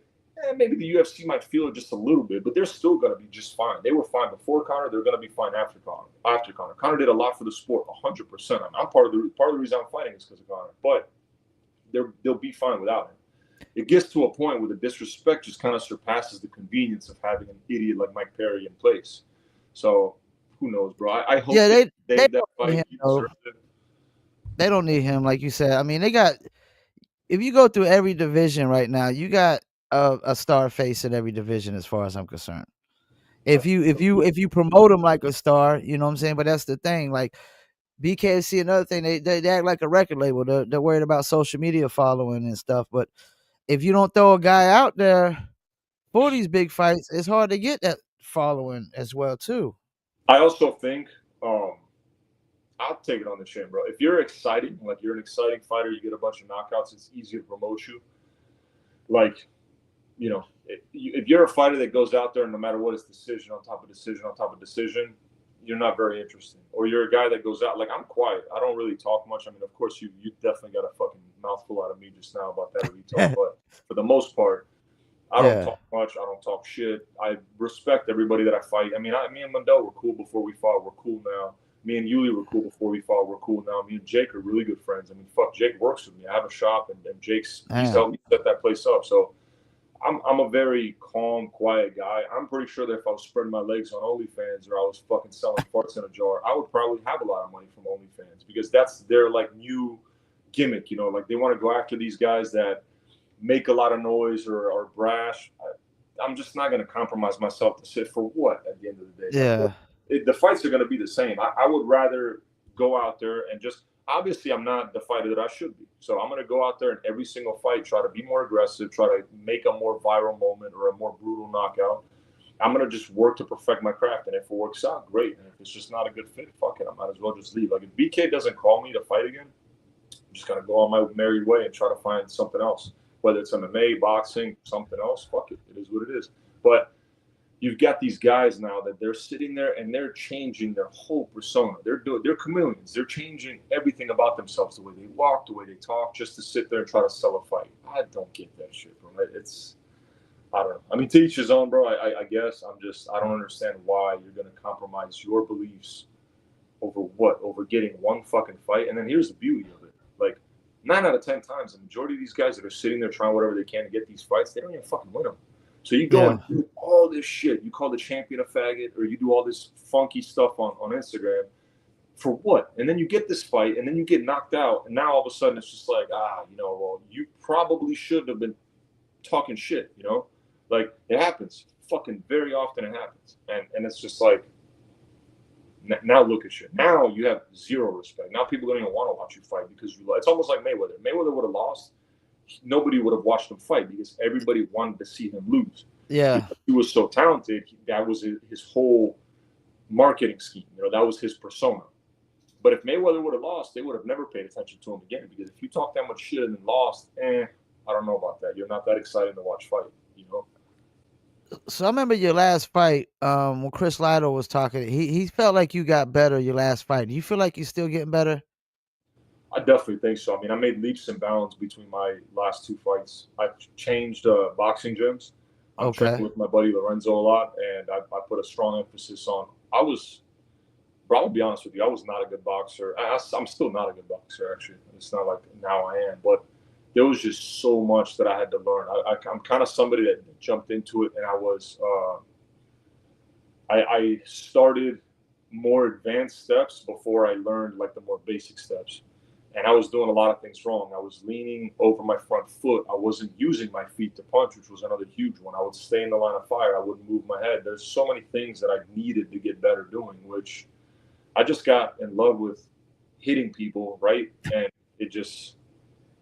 maybe the UFC might feel it just a little bit, but they're still going to be just fine. They were fine before Conor. They're going to be fine after Conor. After Conor, Conor did a lot for the sport, 100%. I'm part of the reason I'm fighting is because of Conor, but they'll be fine without him. It gets to a point where the disrespect just kind of surpasses the convenience of having an idiot like Mike Perry in place. So who knows, bro? I hope yeah. They they that don't need fight. him He though. deserves it. They don't need him, like you said. I mean, they got. If you go through every division right now, you got a star face in every division, as far as I'm concerned. If you promote him like a star, you know what I'm saying. But that's the thing, like BKFC, another thing, they act like a record label. They're worried about social media following and stuff. But if you don't throw a guy out there for these big fights, it's hard to get that following as well too. I also think I'll take it on the chin, bro. If you're exciting, like you're an exciting fighter, you get a bunch of knockouts, it's easier to promote you. Like, you know, if you're a fighter that goes out there and no matter what is decision on top of decision on top of decision, you're not very interesting. Or you're a guy that goes out like I'm quiet. I don't really talk much. I mean, of course, you definitely got a fucking mouthful out of me just now about that talk, but for the most part, I don't Yeah, talk much. I don't talk shit. I respect everybody that I fight. I mean, me and Mundell were cool before we fought. We're cool now. Me and Yuli were cool before we fought. We're cool now. Me and Jake are really good friends. I mean, fuck, Jake works with me. I have a shop, and he's damn. helped me set that place up. So I'm a very calm, quiet guy. I'm pretty sure that if I was spreading my legs on OnlyFans or I was fucking selling farts in a jar, I would probably have a lot of money from OnlyFans because that's their like new gimmick. You know, like they want to go after these guys that make a lot of noise or are brash. I'm just not going to compromise myself to sit for what at the end of the day. Like Yeah, the fights are going to be the same. I would rather go out there and just obviously I'm not the fighter that I should be. So I'm going to go out there and every single fight try to be more aggressive, try to make a more viral moment or a more brutal knockout. I'm gonna just work to perfect my craft, and if it works out, great. And if it's just not a good fit, fuck it. I might as well just leave. Like if BK doesn't call me to fight again, I'm just gonna go on my merry way and try to find something else. Whether it's MMA, boxing, something else, fuck it. It is what it is. But you've got these guys now that they're sitting there and they're changing their whole persona. They're chameleons. They're changing everything about themselves, the way they walk, the way they talk, just to sit there and try to sell a fight. I don't get that shit, bro. It's I don't know. I mean, to each his own, bro. I guess I don't understand why you're gonna compromise your beliefs over what? Over getting one fucking fight. And then here's the beauty of it. Like 9 out of 10 times, the majority of these guys that are sitting there trying whatever they can to get these fights, they don't even fucking win them. So you go Yeah. and do all this shit. You call the champion a faggot, or you do all this funky stuff on Instagram for what? And then you get this fight, and then you get knocked out, and now all of a sudden it's just like, well, you probably should have been talking shit, Like it happens, fucking very often it happens, and it's just like, now look at you. Now you have zero respect. Now people don't even want to watch you fight because you. It's almost like Mayweather. Mayweather would have lost. Nobody would have watched him fight because everybody wanted to see him lose. Yeah. Because he was so talented. That was his whole marketing scheme. That was his persona. But if Mayweather would have lost, they would have never paid attention to him again. Because if you talk that much shit and then lost, I don't know about that. You're not that excited to watch fight. So I remember your last fight, when Chris Lytle was talking, he felt like you got better your last fight. Do you feel like you're still getting better? I definitely think so. I mean, I made leaps and bounds between my last two fights. I've changed boxing gyms. I'm training Okay. with my buddy Lorenzo a lot, and I put a strong emphasis on. Bro, I'll be honest with you, I was not a good boxer. I'm still not a good boxer, actually. It's not like now I am, but there was just so much that I had to learn. I'm kind of somebody that jumped into it, and I started more advanced steps before I learned like the more basic steps. And I was doing a lot of things wrong. I was leaning over my front foot. I wasn't using my feet to punch, which was another huge one. I would stay in the line of fire. I wouldn't move my head. There's so many things that I needed to get better doing, which I just got in love with hitting people, right? And it just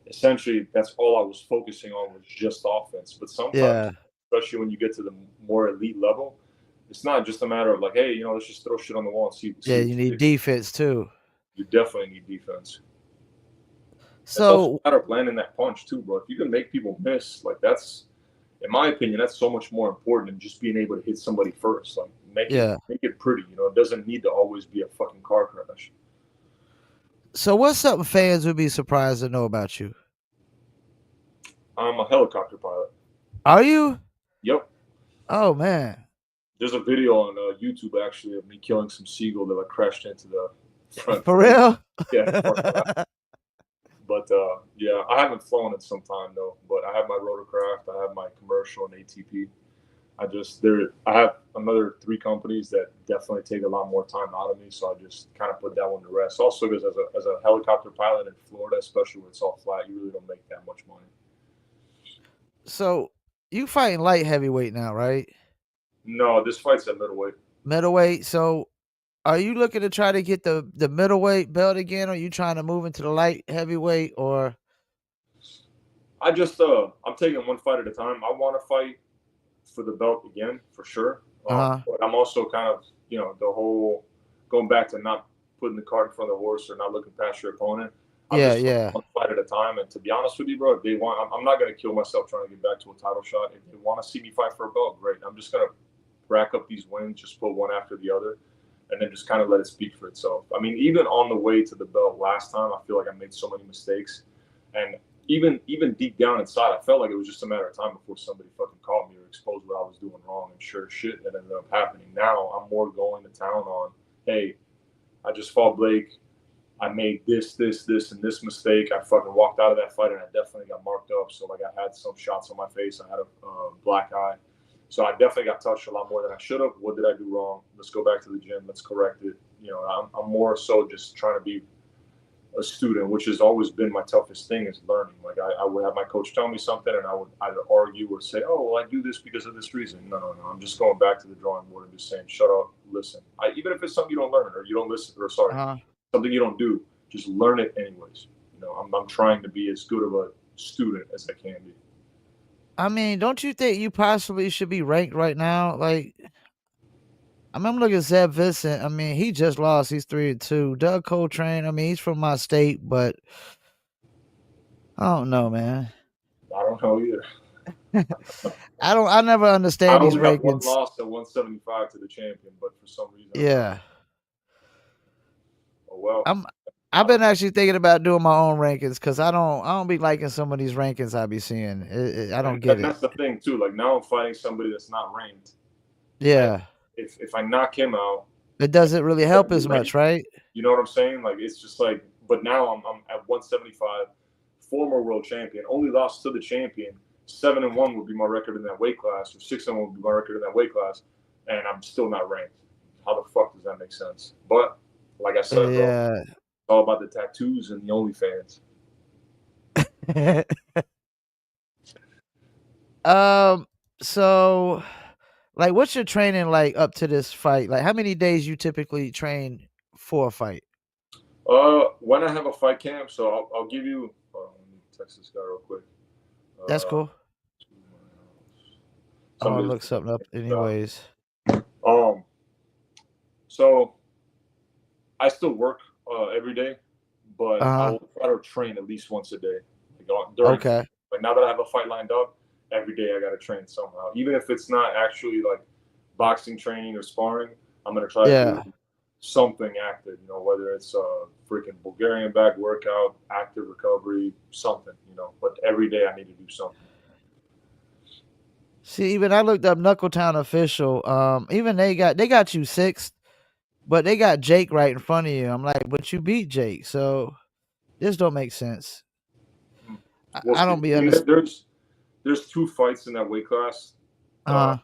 essentially that's all I was focusing on was just offense. But sometimes, Yeah. especially when you get to the more elite level, it's not just a matter of like, hey, let's just throw shit on the wall and see Yeah, what you need sticks. defense too. You definitely need defense. It's also So a matter of landing that punch too, bro. If you can make people miss, like that's, in my opinion, that's so much more important than just being able to hit somebody first. Like yeah. make it pretty. It doesn't need to always be a fucking car crash. So what's something fans would be surprised to know about you? I'm a helicopter pilot. Are you? Yep. Oh man. There's a video on YouTube actually of me killing some seagull that crashed into the front. For real? Yeah. But yeah, I haven't flown in some time though. But I have my rotorcraft, I have my commercial and ATP. I have another 3 companies that definitely take a lot more time out of me, so I just kind of put that one to rest. Also, because as a helicopter pilot in Florida, especially when it's all flat, you really don't make that much money. So you fighting light heavyweight now, right? No, this fight's at middleweight. Middleweight. So are you looking to try to get the middleweight belt again? Or are you trying to move into the light heavyweight or I'm taking one fight at a time. I want to fight for the belt again for sure. uh-huh. But I'm also kind of the whole going back to not putting the cart in front of the horse or not looking past your opponent. I'm Yeah, just yeah. one fight at a time. And to be honest with you, bro, if they want, I'm not going to kill myself trying to get back to a title shot. If they want to see me fight for a belt, great. I'm just going to rack up these wins, just put one after the other, and then just kind of let it speak for itself. I mean, even on the way to the belt last time, I feel like I made so many mistakes, and even deep down inside, I felt like it was just a matter of time before somebody fucking called me or exposed what I was doing wrong. And sure as shit, that ended up happening. Now I'm more going to town on, hey, I just fought Blake. I made this, and this mistake. I fucking walked out of that fight and I definitely got marked up. So like I had some shots on my face. I had a black eye. So I definitely got touched a lot more than I should have. What did I do wrong? Let's go back to the gym. Let's correct it. I'm more so just trying to be a student, which has always been my toughest thing is learning. Like I would have my coach tell me something and I would either argue or say, oh, well, I do this because of this reason. No. I'm just going back to the drawing board and just saying, shut up, listen. Even if it's something you don't learn or you don't listen, or sorry, Uh-huh. something you don't do, just learn it anyways. I'm trying to be as good of a student as I can be. I mean, don't you think you possibly should be ranked right now? Like I mean, I'm looking at Zeb Vincent. I mean, he just lost. He's 3-2. Doug Coltrane. I mean, he's from my state, but I don't know, man. I don't know either. I never I understand these only have one rankings. loss at 175 to the champion, but for some reason I'm not. Yeah. Oh well. I'm I've I don't been actually thinking about doing my own rankings because I don't be liking some of these rankings I be seeing. I don't get and it. that's the thing too. Like now I'm fighting somebody that's not ranked. And Yeah. if I knock him out, It doesn't really I'm gonna help be as much, ranked. right? You know what I'm saying? Like it's just like, but now I'm at 175, former world champion, only lost to the champion. 7-1 would be my record in that weight class, or 6-1 would be my record in that weight class, and I'm still not ranked. How the fuck does that make sense? But like I said, bro, it's Yeah. all about the tattoos and the OnlyFans. um so like what's your training like up to this fight? Like how many days you typically train for a fight? When I have a fight camp, so I'll give you. Let me text this guy real quick. That's Uh, cool. I'm gonna somebody's look something up uh, anyways. um. So I still work every day, but Uh-huh. I'll try to train at least once a day, like during Okay. camp. Like now that I have a fight lined up, every day I got to train somehow. Even if it's not actually like boxing training or sparring, I'm gonna try to do Yeah. something active. You know, whether it's a freaking Bulgarian back workout, active recovery, something. You know, but every day I need to do something. See, even I looked up Knuckletown official. Even they got you sixth, but they got Jake right in front of you. I'm like, but you beat Jake, so this don't make sense. Hmm. I, We'll I see. don't be I mean, understand. there's two fights in that weight class. Uh,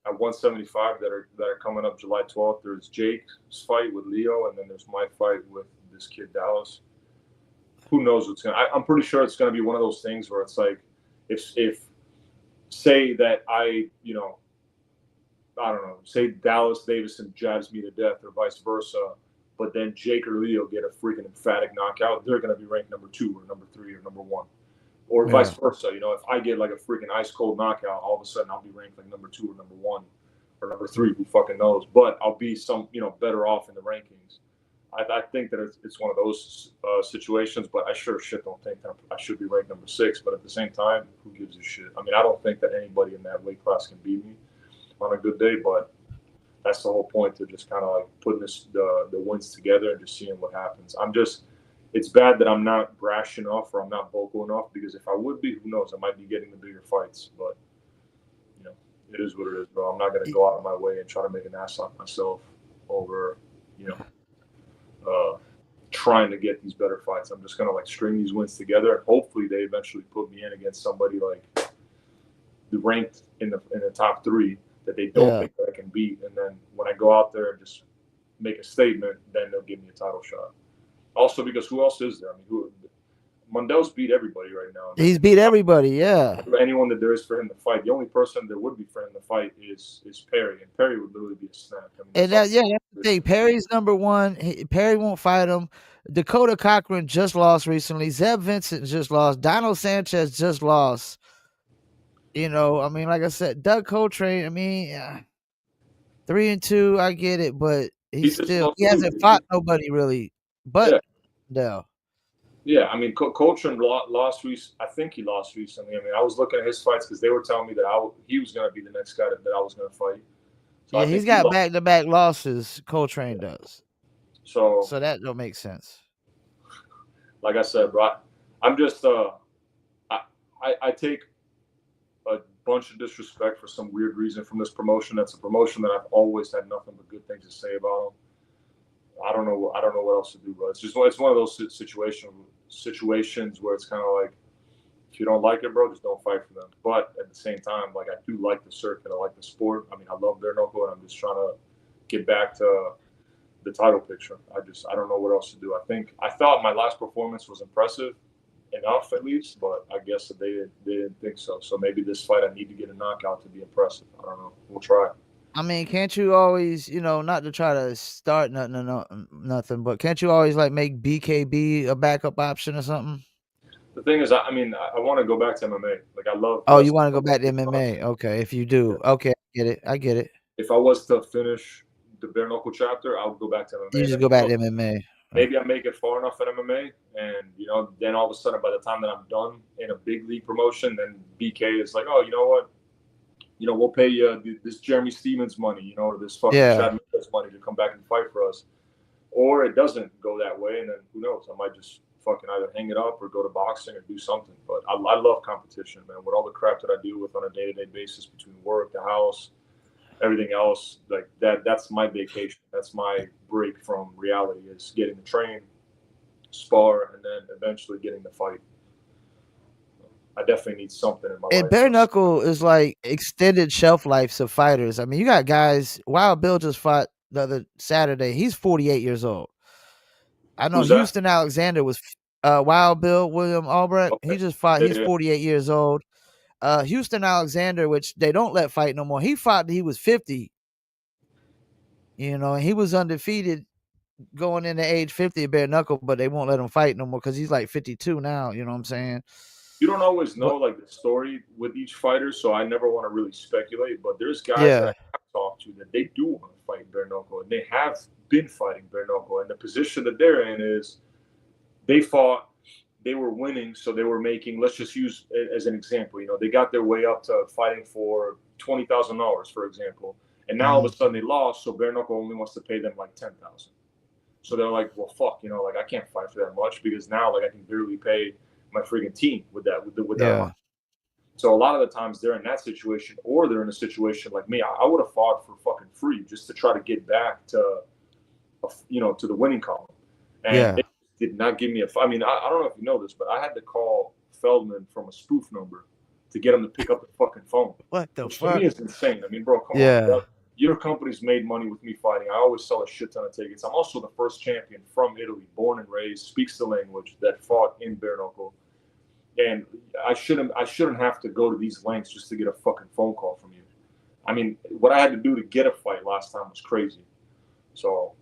at 175 that are coming up July 12th. There's Jake's fight with Leo, and then there's my fight with this kid Dallas. Who knows what's gonna? I'm pretty sure it's gonna be one of those things where it's like, if say that I don't know, say Dallas Davison jabs me to death or vice versa, but then Jake or Leo get a freaking emphatic knockout, they're gonna be ranked number two or number three or number one. Or vice Yeah, versa. You know, if I get like a freaking ice cold knockout, all of a sudden I'll be ranked like number two or number one or number three. Who fucking knows? But I'll be better off in the rankings. I think that it's one of those situations, but I sure shit don't think that I should be ranked number six. But at the same time, who gives a shit? I mean, I don't think that anybody in that weight class can beat me on a good day, but that's the whole point to just kind of like putting the wins together and just seeing what happens. It's bad that I'm not brash enough or I'm not vocal enough because if I would be, who knows? I might be getting the bigger fights, but you know, it is what it is, bro. I'm not gonna go out of my way and try to make an ass out of myself over, you know, trying to get these better fights. I'm just gonna like string these wins together and hopefully they eventually put me in against somebody like the ranked in the top three that they don't yeah. think that I can beat. And then when I go out there and just make a statement, then they'll give me a title shot. Also, because who else is there? I mean, who Mundell's beat everybody right now. He's beat everybody. Yeah, Anyone that there is for him to fight, the only person there would be for him to fight is Perry, and Perry would literally be a snap. I mean, and that's all. that's the thing. Perry's number one. Perry won't fight him. Dakota Cochran just lost recently. Zeb Vincent just lost. Donald Sanchez just lost. I mean, like I said, Doug Coltrane. I mean, 3-2. I get it, but He just lost he too. hasn't fought nobody really. But Yeah, no. yeah. I mean, Coltrane lost. I think he lost recently. I mean, I was looking at his fights because they were telling me that he was going to be the next guy that I was going to fight. So Yeah, I he's think he got lost. back to back losses. Coltrane Yeah. does. So, So that don't make sense. like I said, bro, I'm just I, I take a bunch of disrespect for some weird reason from this promotion. That's a promotion that I've always had nothing but good things to say about them. I don't know. I don't know what else to do, bro. It's one of those situations where it's kind of like if you don't like it, bro, just don't fight for them. But at the same time, like I do like the circuit. I like the sport. I mean, I love bare knuckle, and I'm just trying to get back to the title picture. I don't know what else to do. I thought my last performance was impressive enough at least, but I guess that they didn't think so. So maybe this fight I need to get a knockout to be impressive. I don't know. We'll try. I mean, can't you always, not to try to start nothing, nothing, but can't you always like make BKB a backup option or something? The thing is, I mean, I want to go back to MMA. Like I love Oh, you wrestling. want to I go love back to kickboxing. MMA? Okay, if you Yeah. do, okay, I get it. if I was to finish the bare knuckle chapter, I would go back to MMA. You And just then go back to MMA. maybe I make it far enough in MMA, and then all of a sudden, by the time that I'm done in a big league promotion, then BK is like, oh, you know what? We'll pay you this Jeremy Stevens money, or this fucking Yeah. Chad Mendes money to come back and fight for us. Or it doesn't go that way, and then who knows? I might just fucking either hang it up or go to boxing or do something. But I love competition, man. With all the crap that I deal with on a day-to-day basis between work, the house, everything else, like that's my vacation. That's my break from reality, is getting to train, spar, and then eventually getting to fight. I definitely need something in my And life. bare knuckle is like extended shelf lives of fighters. I mean, you got guys. Wild Bill just fought the other Saturday. He's 48 years old. I know Who's that? Houston Alexander was Wild Bill William Albrecht. He Okay. just fought. Yeah, He's yeah. 48 years old. Houston Alexander, which they don't let fight no more. He fought. He was 50. And he was undefeated going into age 50 at bare knuckle, but they won't let him fight no more because he's like 52 now. You know what I'm saying? You don't always But know like the story with each fighter, so I never want to really speculate. But there's guys that I yeah, have talked to that they do want to fight bare knuckle, and they have been fighting bare knuckle. And the position that they're in is they fought, they were winning, so they were making. Let's just use it as an example. They got their way up to fighting for $20,000, for example, and now all of a sudden they lost, so bare knuckle only wants to pay them like 10,000. So they're like, well, fuck, like I can't fight for that much because now like I can barely pay my freaking team with that yeah, amount. So a lot of the times they're in that situation, or they're in a situation like me. I would have fought for fucking free just to try to get back to the winning column, and yeah. they did not give me a. I mean, I don't know if you know this, but I had to call Feldman from a spoof number to get him to pick up the fucking phone, What the which to me fuck? is insane. I mean, bro, come on. Yeah, Your company's made money with me fighting. I always sell a shit ton of tickets. I'm also the first champion from Italy, born and raised, speaks the language, that fought in bare knuckle. And I shouldn't have to go to these lengths just to get a fucking phone call from you. I mean, what I had to do to get a fight last time was crazy. So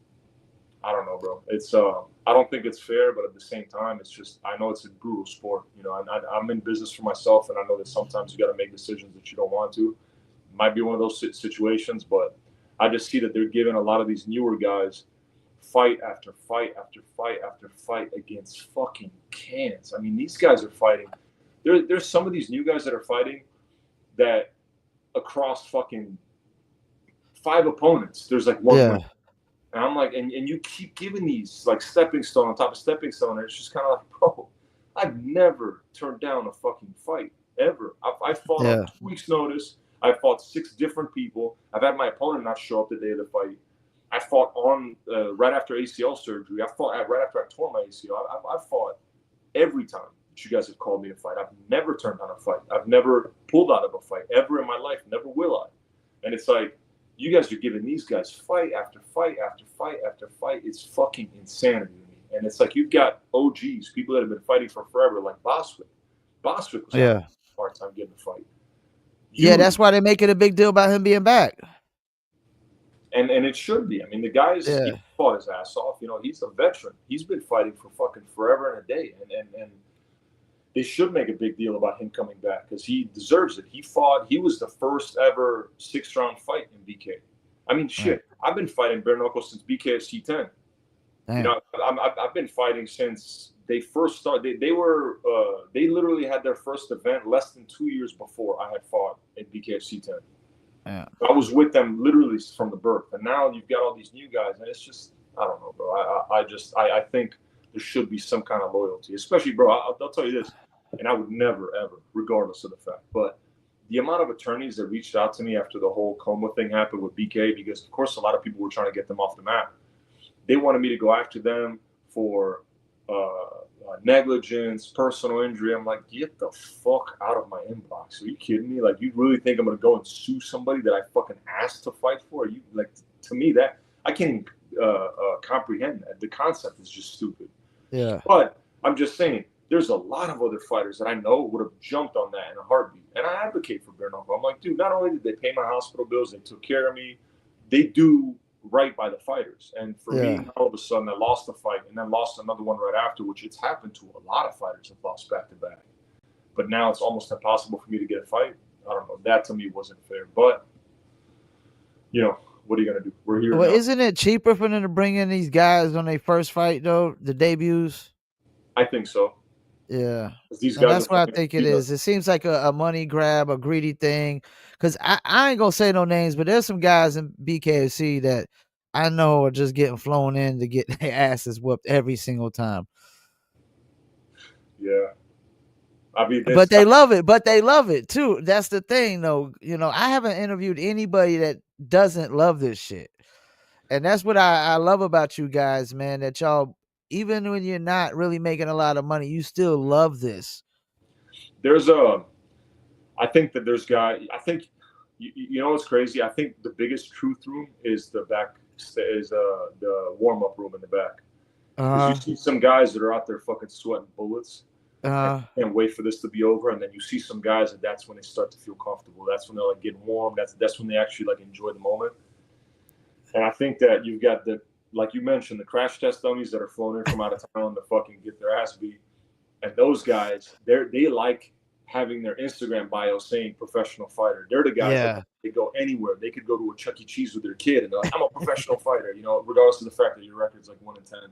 I don't know, bro. It's I don't think it's fair, but at the same time, it's just I know it's a brutal sport. I'm in business for myself, and I know that sometimes you got to make decisions that you don't want to. It might be one of those situations, but I just see that they're giving a lot of these newer guys fight after fight after fight after fight against fucking cans. I mean, these guys are fighting. There's some of these new guys that are fighting that across fucking 5 opponents, there's like one yeah, win. And I'm like, and you keep giving these like stepping stone on top of stepping stone, and it's just kind of like, bro, I've never turned down a fucking fight ever. I fought on yeah, 2 weeks' notice. I fought 6 different people. I've had my opponent not show up the day of the fight. I fought on right after ACL surgery. I fought right after I tore my ACL. I fought every time that you guys have called me to fight. I've never turned down a fight. I've never pulled out of a fight ever in my life. Never will I. And it's like, you guys are giving these guys fight after fight after fight after fight. It's fucking insanity to me. And it's like you've got OGs, people that have been fighting for forever, like Boswick. Boswick was having yeah. a hard time getting a fight. Yeah, You that's why they make it a big deal about him being back. and it should be. I mean, the guy's he Yeah, fought his ass off. He's a veteran. He's been fighting for fucking forever and a day. And they should make a big deal about him coming back because he deserves it. He was the first ever 6-round fight in BK. I mean, right. shit, I've been fighting bare knuckle since BKFC 10. Damn. I've been fighting since they first started. They literally had their first event less than 2 years before I had fought in BKFC 10. Yeah. I was with them literally from the birth, and now you've got all these new guys, and it's just I don't know, bro. I think there should be some kind of loyalty, especially, bro. I'll tell you this, and I would never ever, regardless of the fact, but the amount of attorneys that reached out to me after the whole coma thing happened with BK, because of course a lot of people were trying to get them off the map. They wanted me to go after them for negligence, personal injury. I'm like, get the fuck out of my inbox. Are you kidding me? Like, you really think I'm gonna go and sue somebody that I fucking asked to fight for? Are you like, to me, that I can't even comprehend that. The concept is just stupid. Yeah. But I'm just saying, there's a lot of other fighters that I know would have jumped on that in a heartbeat. And I advocate for bare knuckle. I'm like, dude, not only did they pay my hospital bills, they took care of me, they do right by the fighters. And for me, Yeah. all of a sudden, I lost a fight and then lost another one right after, which it's happened to a lot of fighters have lost back to back. But now it's almost impossible for me to get a fight. I don't know. That to me wasn't fair. But you know, what are you gonna do? We're here Well, now. isn't it cheaper for them to bring in these guys on their first fight though, the debuts? I think so. Yeah. 'Cause these And guys are that's what I fighting think for it is. peanuts. It seems like a money grab, a greedy thing. Cause I ain't gonna say no names, but there's some guys in BKFC that I know are just getting flown in to get their asses whooped every single time. Yeah. I mean, But this. they love it too. That's the thing though. You know, I haven't interviewed anybody that doesn't love this shit. And that's what I love about you guys, man, that y'all, even when you're not really making a lot of money, you still love this. There's a. I think that there's guy. I think you know what's crazy. I think the biggest truth room is the back. Is the warm up room in the back. Because you Uh, see some guys that are out there fucking sweating bullets and uh, can't wait for this to be over. And then you see some guys that that's when they start to feel comfortable. That's when they're like getting warm. That's when they actually like enjoy the moment. And I think that you've got the like you mentioned the crash test dummies that are flown in from out of town to fucking get their ass beat. And those guys, they like having their Instagram bio saying professional fighter. They're the guys that yeah, they go anywhere. They could go to a Chuck E. Cheese with their kid and they're like, I'm a professional fighter, you know, regardless of the fact that your record's like 1-10.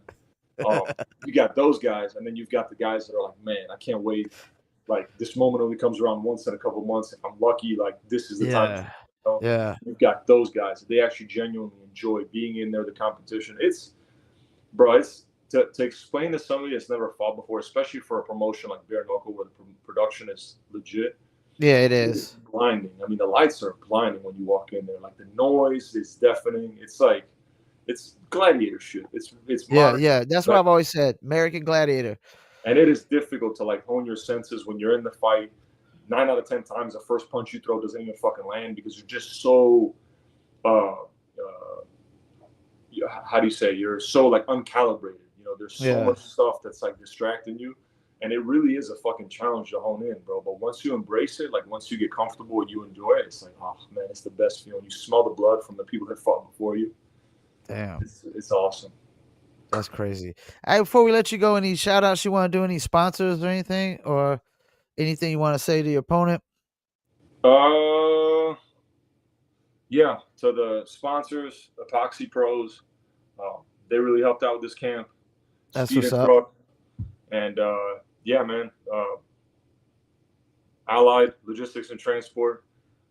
You got those guys, and then you've got the guys that are like, man, I can't wait. Like this moment only comes around once in a couple months. If I'm lucky, like this is the time. yeah, You know? yeah, You've got those guys. They actually genuinely enjoy being in there, the competition. It's bro, it's to explain to somebody that's never fought before, especially for a promotion like bare knuckle where the production is legit. yeah, it It is is. blinding. I mean, the lights are blinding when you walk in there. Like the noise is deafening. It's like it's gladiator shit. It's Yeah, modern. yeah. That's what Like, I've always said. American Gladiator. and it is difficult to like hone your senses when you're in the fight. 9 out of 10 times, the first punch you throw doesn't even fucking land because you're just so. How do you say? You're so like uncalibrated. You know, there's so Yeah, much stuff that's like distracting you, and it really is a fucking challenge to hone in, bro. But once you embrace it, like once you get comfortable and you enjoy it, it's like, oh man, it's the best feeling. You smell the blood from the people that fought before you. damn. It's awesome. That's crazy. Hey, before we let you go, any shout outs you want to do, any sponsors or anything, or anything you want to say to your opponent? Uh, yeah. To the sponsors, Epoxy Pros, uh, they really helped out with this camp. That's Speed what's and up. Truck, and yeah, man. Allied Logistics and Transport,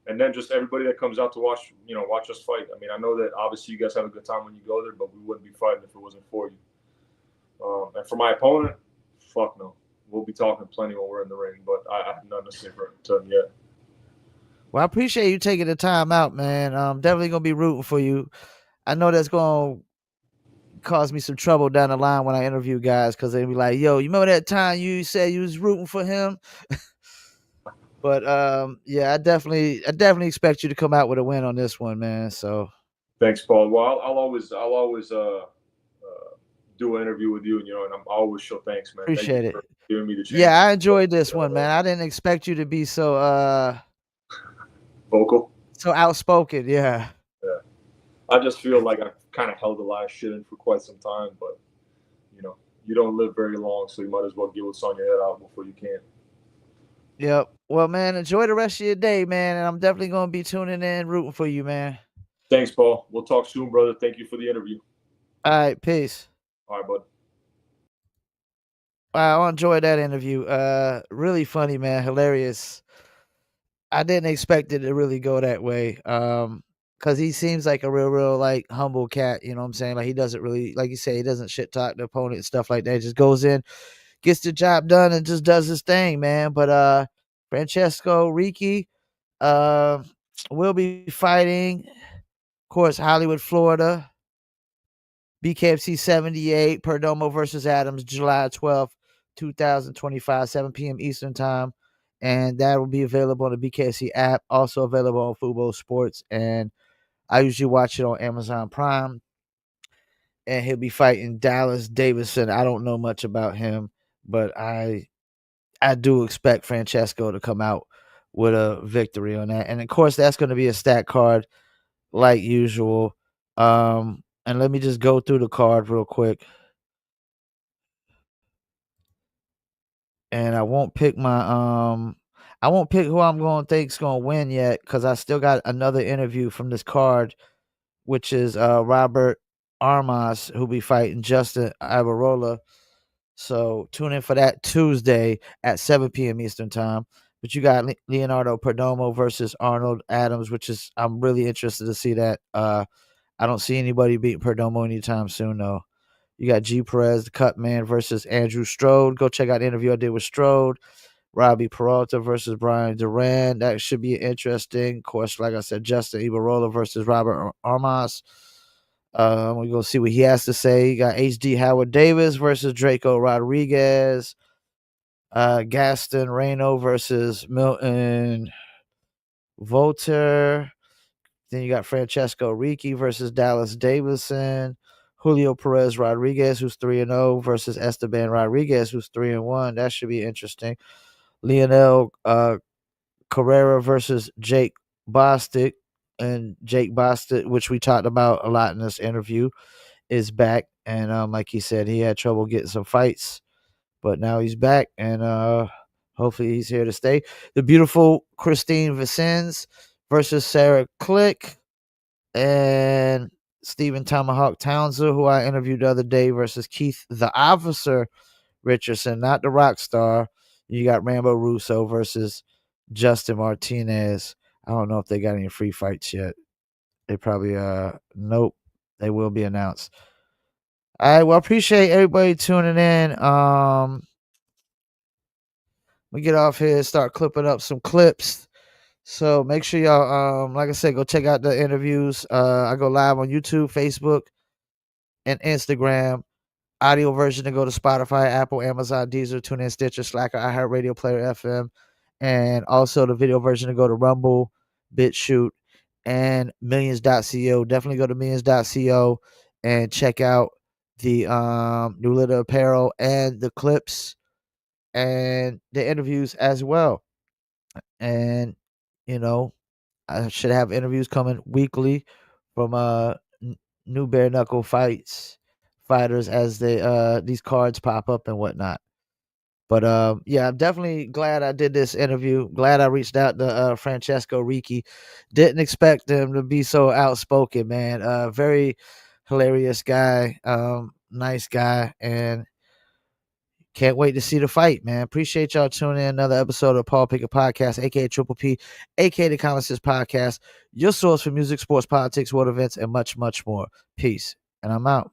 and then just everybody that comes out to watch, watch us fight. I mean, I know that obviously you guys have a good time when you go there, but we wouldn't be fighting if it wasn't for you. And for my opponent, fuck no. We'll be talking plenty when we're in the ring, but I have nothing to say to him yet. Well, I appreciate you taking the time out, man. Definitely gonna be rooting for you. I know that's gonna cause me some trouble down the line when I interview guys because they be like, "Yo, you remember that time you said you was rooting for him?" But yeah, I definitely expect you to come out with a win on this one, man. So Thanks, Paul. Well, I'll always do an interview with you, and and I always show thanks, man. Thank you appreciate for it. giving me the Yeah, chance to I enjoyed this one, man. I didn't expect you to be vocal. so outspoken. Yeah. Yeah. I just feel like I've kind of held a lot of shit in for quite some time, but you know, you don't live very long, so you might as well get what's on your head out before you can. Yep. Well, man, enjoy the rest of your day, man. And I'm definitely gonna be tuning in, rooting for you, man. Thanks, Paul. We'll talk soon, brother. Thank you for the interview. All right, peace. All right, bud. Wow, I enjoyed that interview. Really funny, man. Hilarious. I didn't expect it to really go that way. Cause he seems like a real, like humble cat. You know what I'm saying? Like he doesn't really, like you say, he doesn't shit talk the opponent and stuff like that. He just goes in, gets the job done, and just does his thing, man. But Francesco Ricci, uh, will be fighting, of course, Hollywood, Florida. BKFC 78, Perdomo versus Adams, July 12th, 2025, 7 p.m. Eastern Time. And that will be available on the BKFC app, also available on Fubo Sports. And I usually watch it on Amazon Prime. And he'll be fighting Dallas Davison. I don't know much about him, but I do expect Francesco to come out with a victory on that. And of course, that's going to be a stat card like usual. And let me just go through the card real quick. And I won't pick who I'm going to think's going to win yet cuz I still got another interview from this card which is Robert Armas, who'll be fighting Justin Ibarola. So tune in for that Tuesday at 7 p.m. Eastern time. But you got Leonardo Perdomo versus Arnold Adams, which is I'm really interested to see that. I don't see anybody beating Perdomo anytime soon, though. You got G Perez, the Cut Man, versus Andrew Strode. Go check out the interview I did with Strode. Robbie Peralta versus Brian Duran. That should be interesting. Of course, like I said, Justin Ibarola versus Robert Armas. We're going to see what he has to say. You got H.D. Howard Davis versus Draco Rodriguez. Gaston Reno versus Milton Volter. Then you got Francesco Ricci versus Dallas Davidson. Julio Perez Rodriguez, who's 3-0, versus Esteban Rodriguez, who's 3-1. That should be interesting. Lionel Carrera versus Jake Bostic. And Jake Bostic, which we talked about a lot in this interview, is back. And like he said, he had trouble getting some fights, but now he's back, and hopefully he's here to stay. The beautiful Christine Vicens versus Sarah Click, and Stephen Tomahawk Townsend, who I interviewed the other day, versus Keith the Officer Richardson, not the rock star. You got Rambo Russo versus Justin Martinez. I don't know if they got any free fights yet. They probably nope. They will be announced. All right, well, I appreciate everybody tuning in. We get off here and start clipping up some clips. So make sure y'all, like I said, go check out the interviews. I go live on YouTube, Facebook, and Instagram. Audio version to go to Spotify, Apple, Amazon, Deezer, TuneIn, Stitcher, Slacker, iHeartRadio, Player FM, and also the video version to go to Rumble, BitChute, and Millions.co. Definitely go to Millions.co and check out the New Litter Apparel and the clips and the interviews as well. And you know, I should have interviews coming weekly from new bare knuckle fighters as they these cards pop up and whatnot. But yeah, I'm definitely glad I did this interview. Glad I reached out to Francesco Ricci. Didn't expect him to be so outspoken, man. Very hilarious guy, nice guy, and can't wait to see the fight, man. Appreciate y'all tuning in. Another episode of Paul Pickett Podcast, aka Triple P, aka the Common Sense Podcast, your source for music, sports, politics, world events, and much, much more. Peace. And I'm out.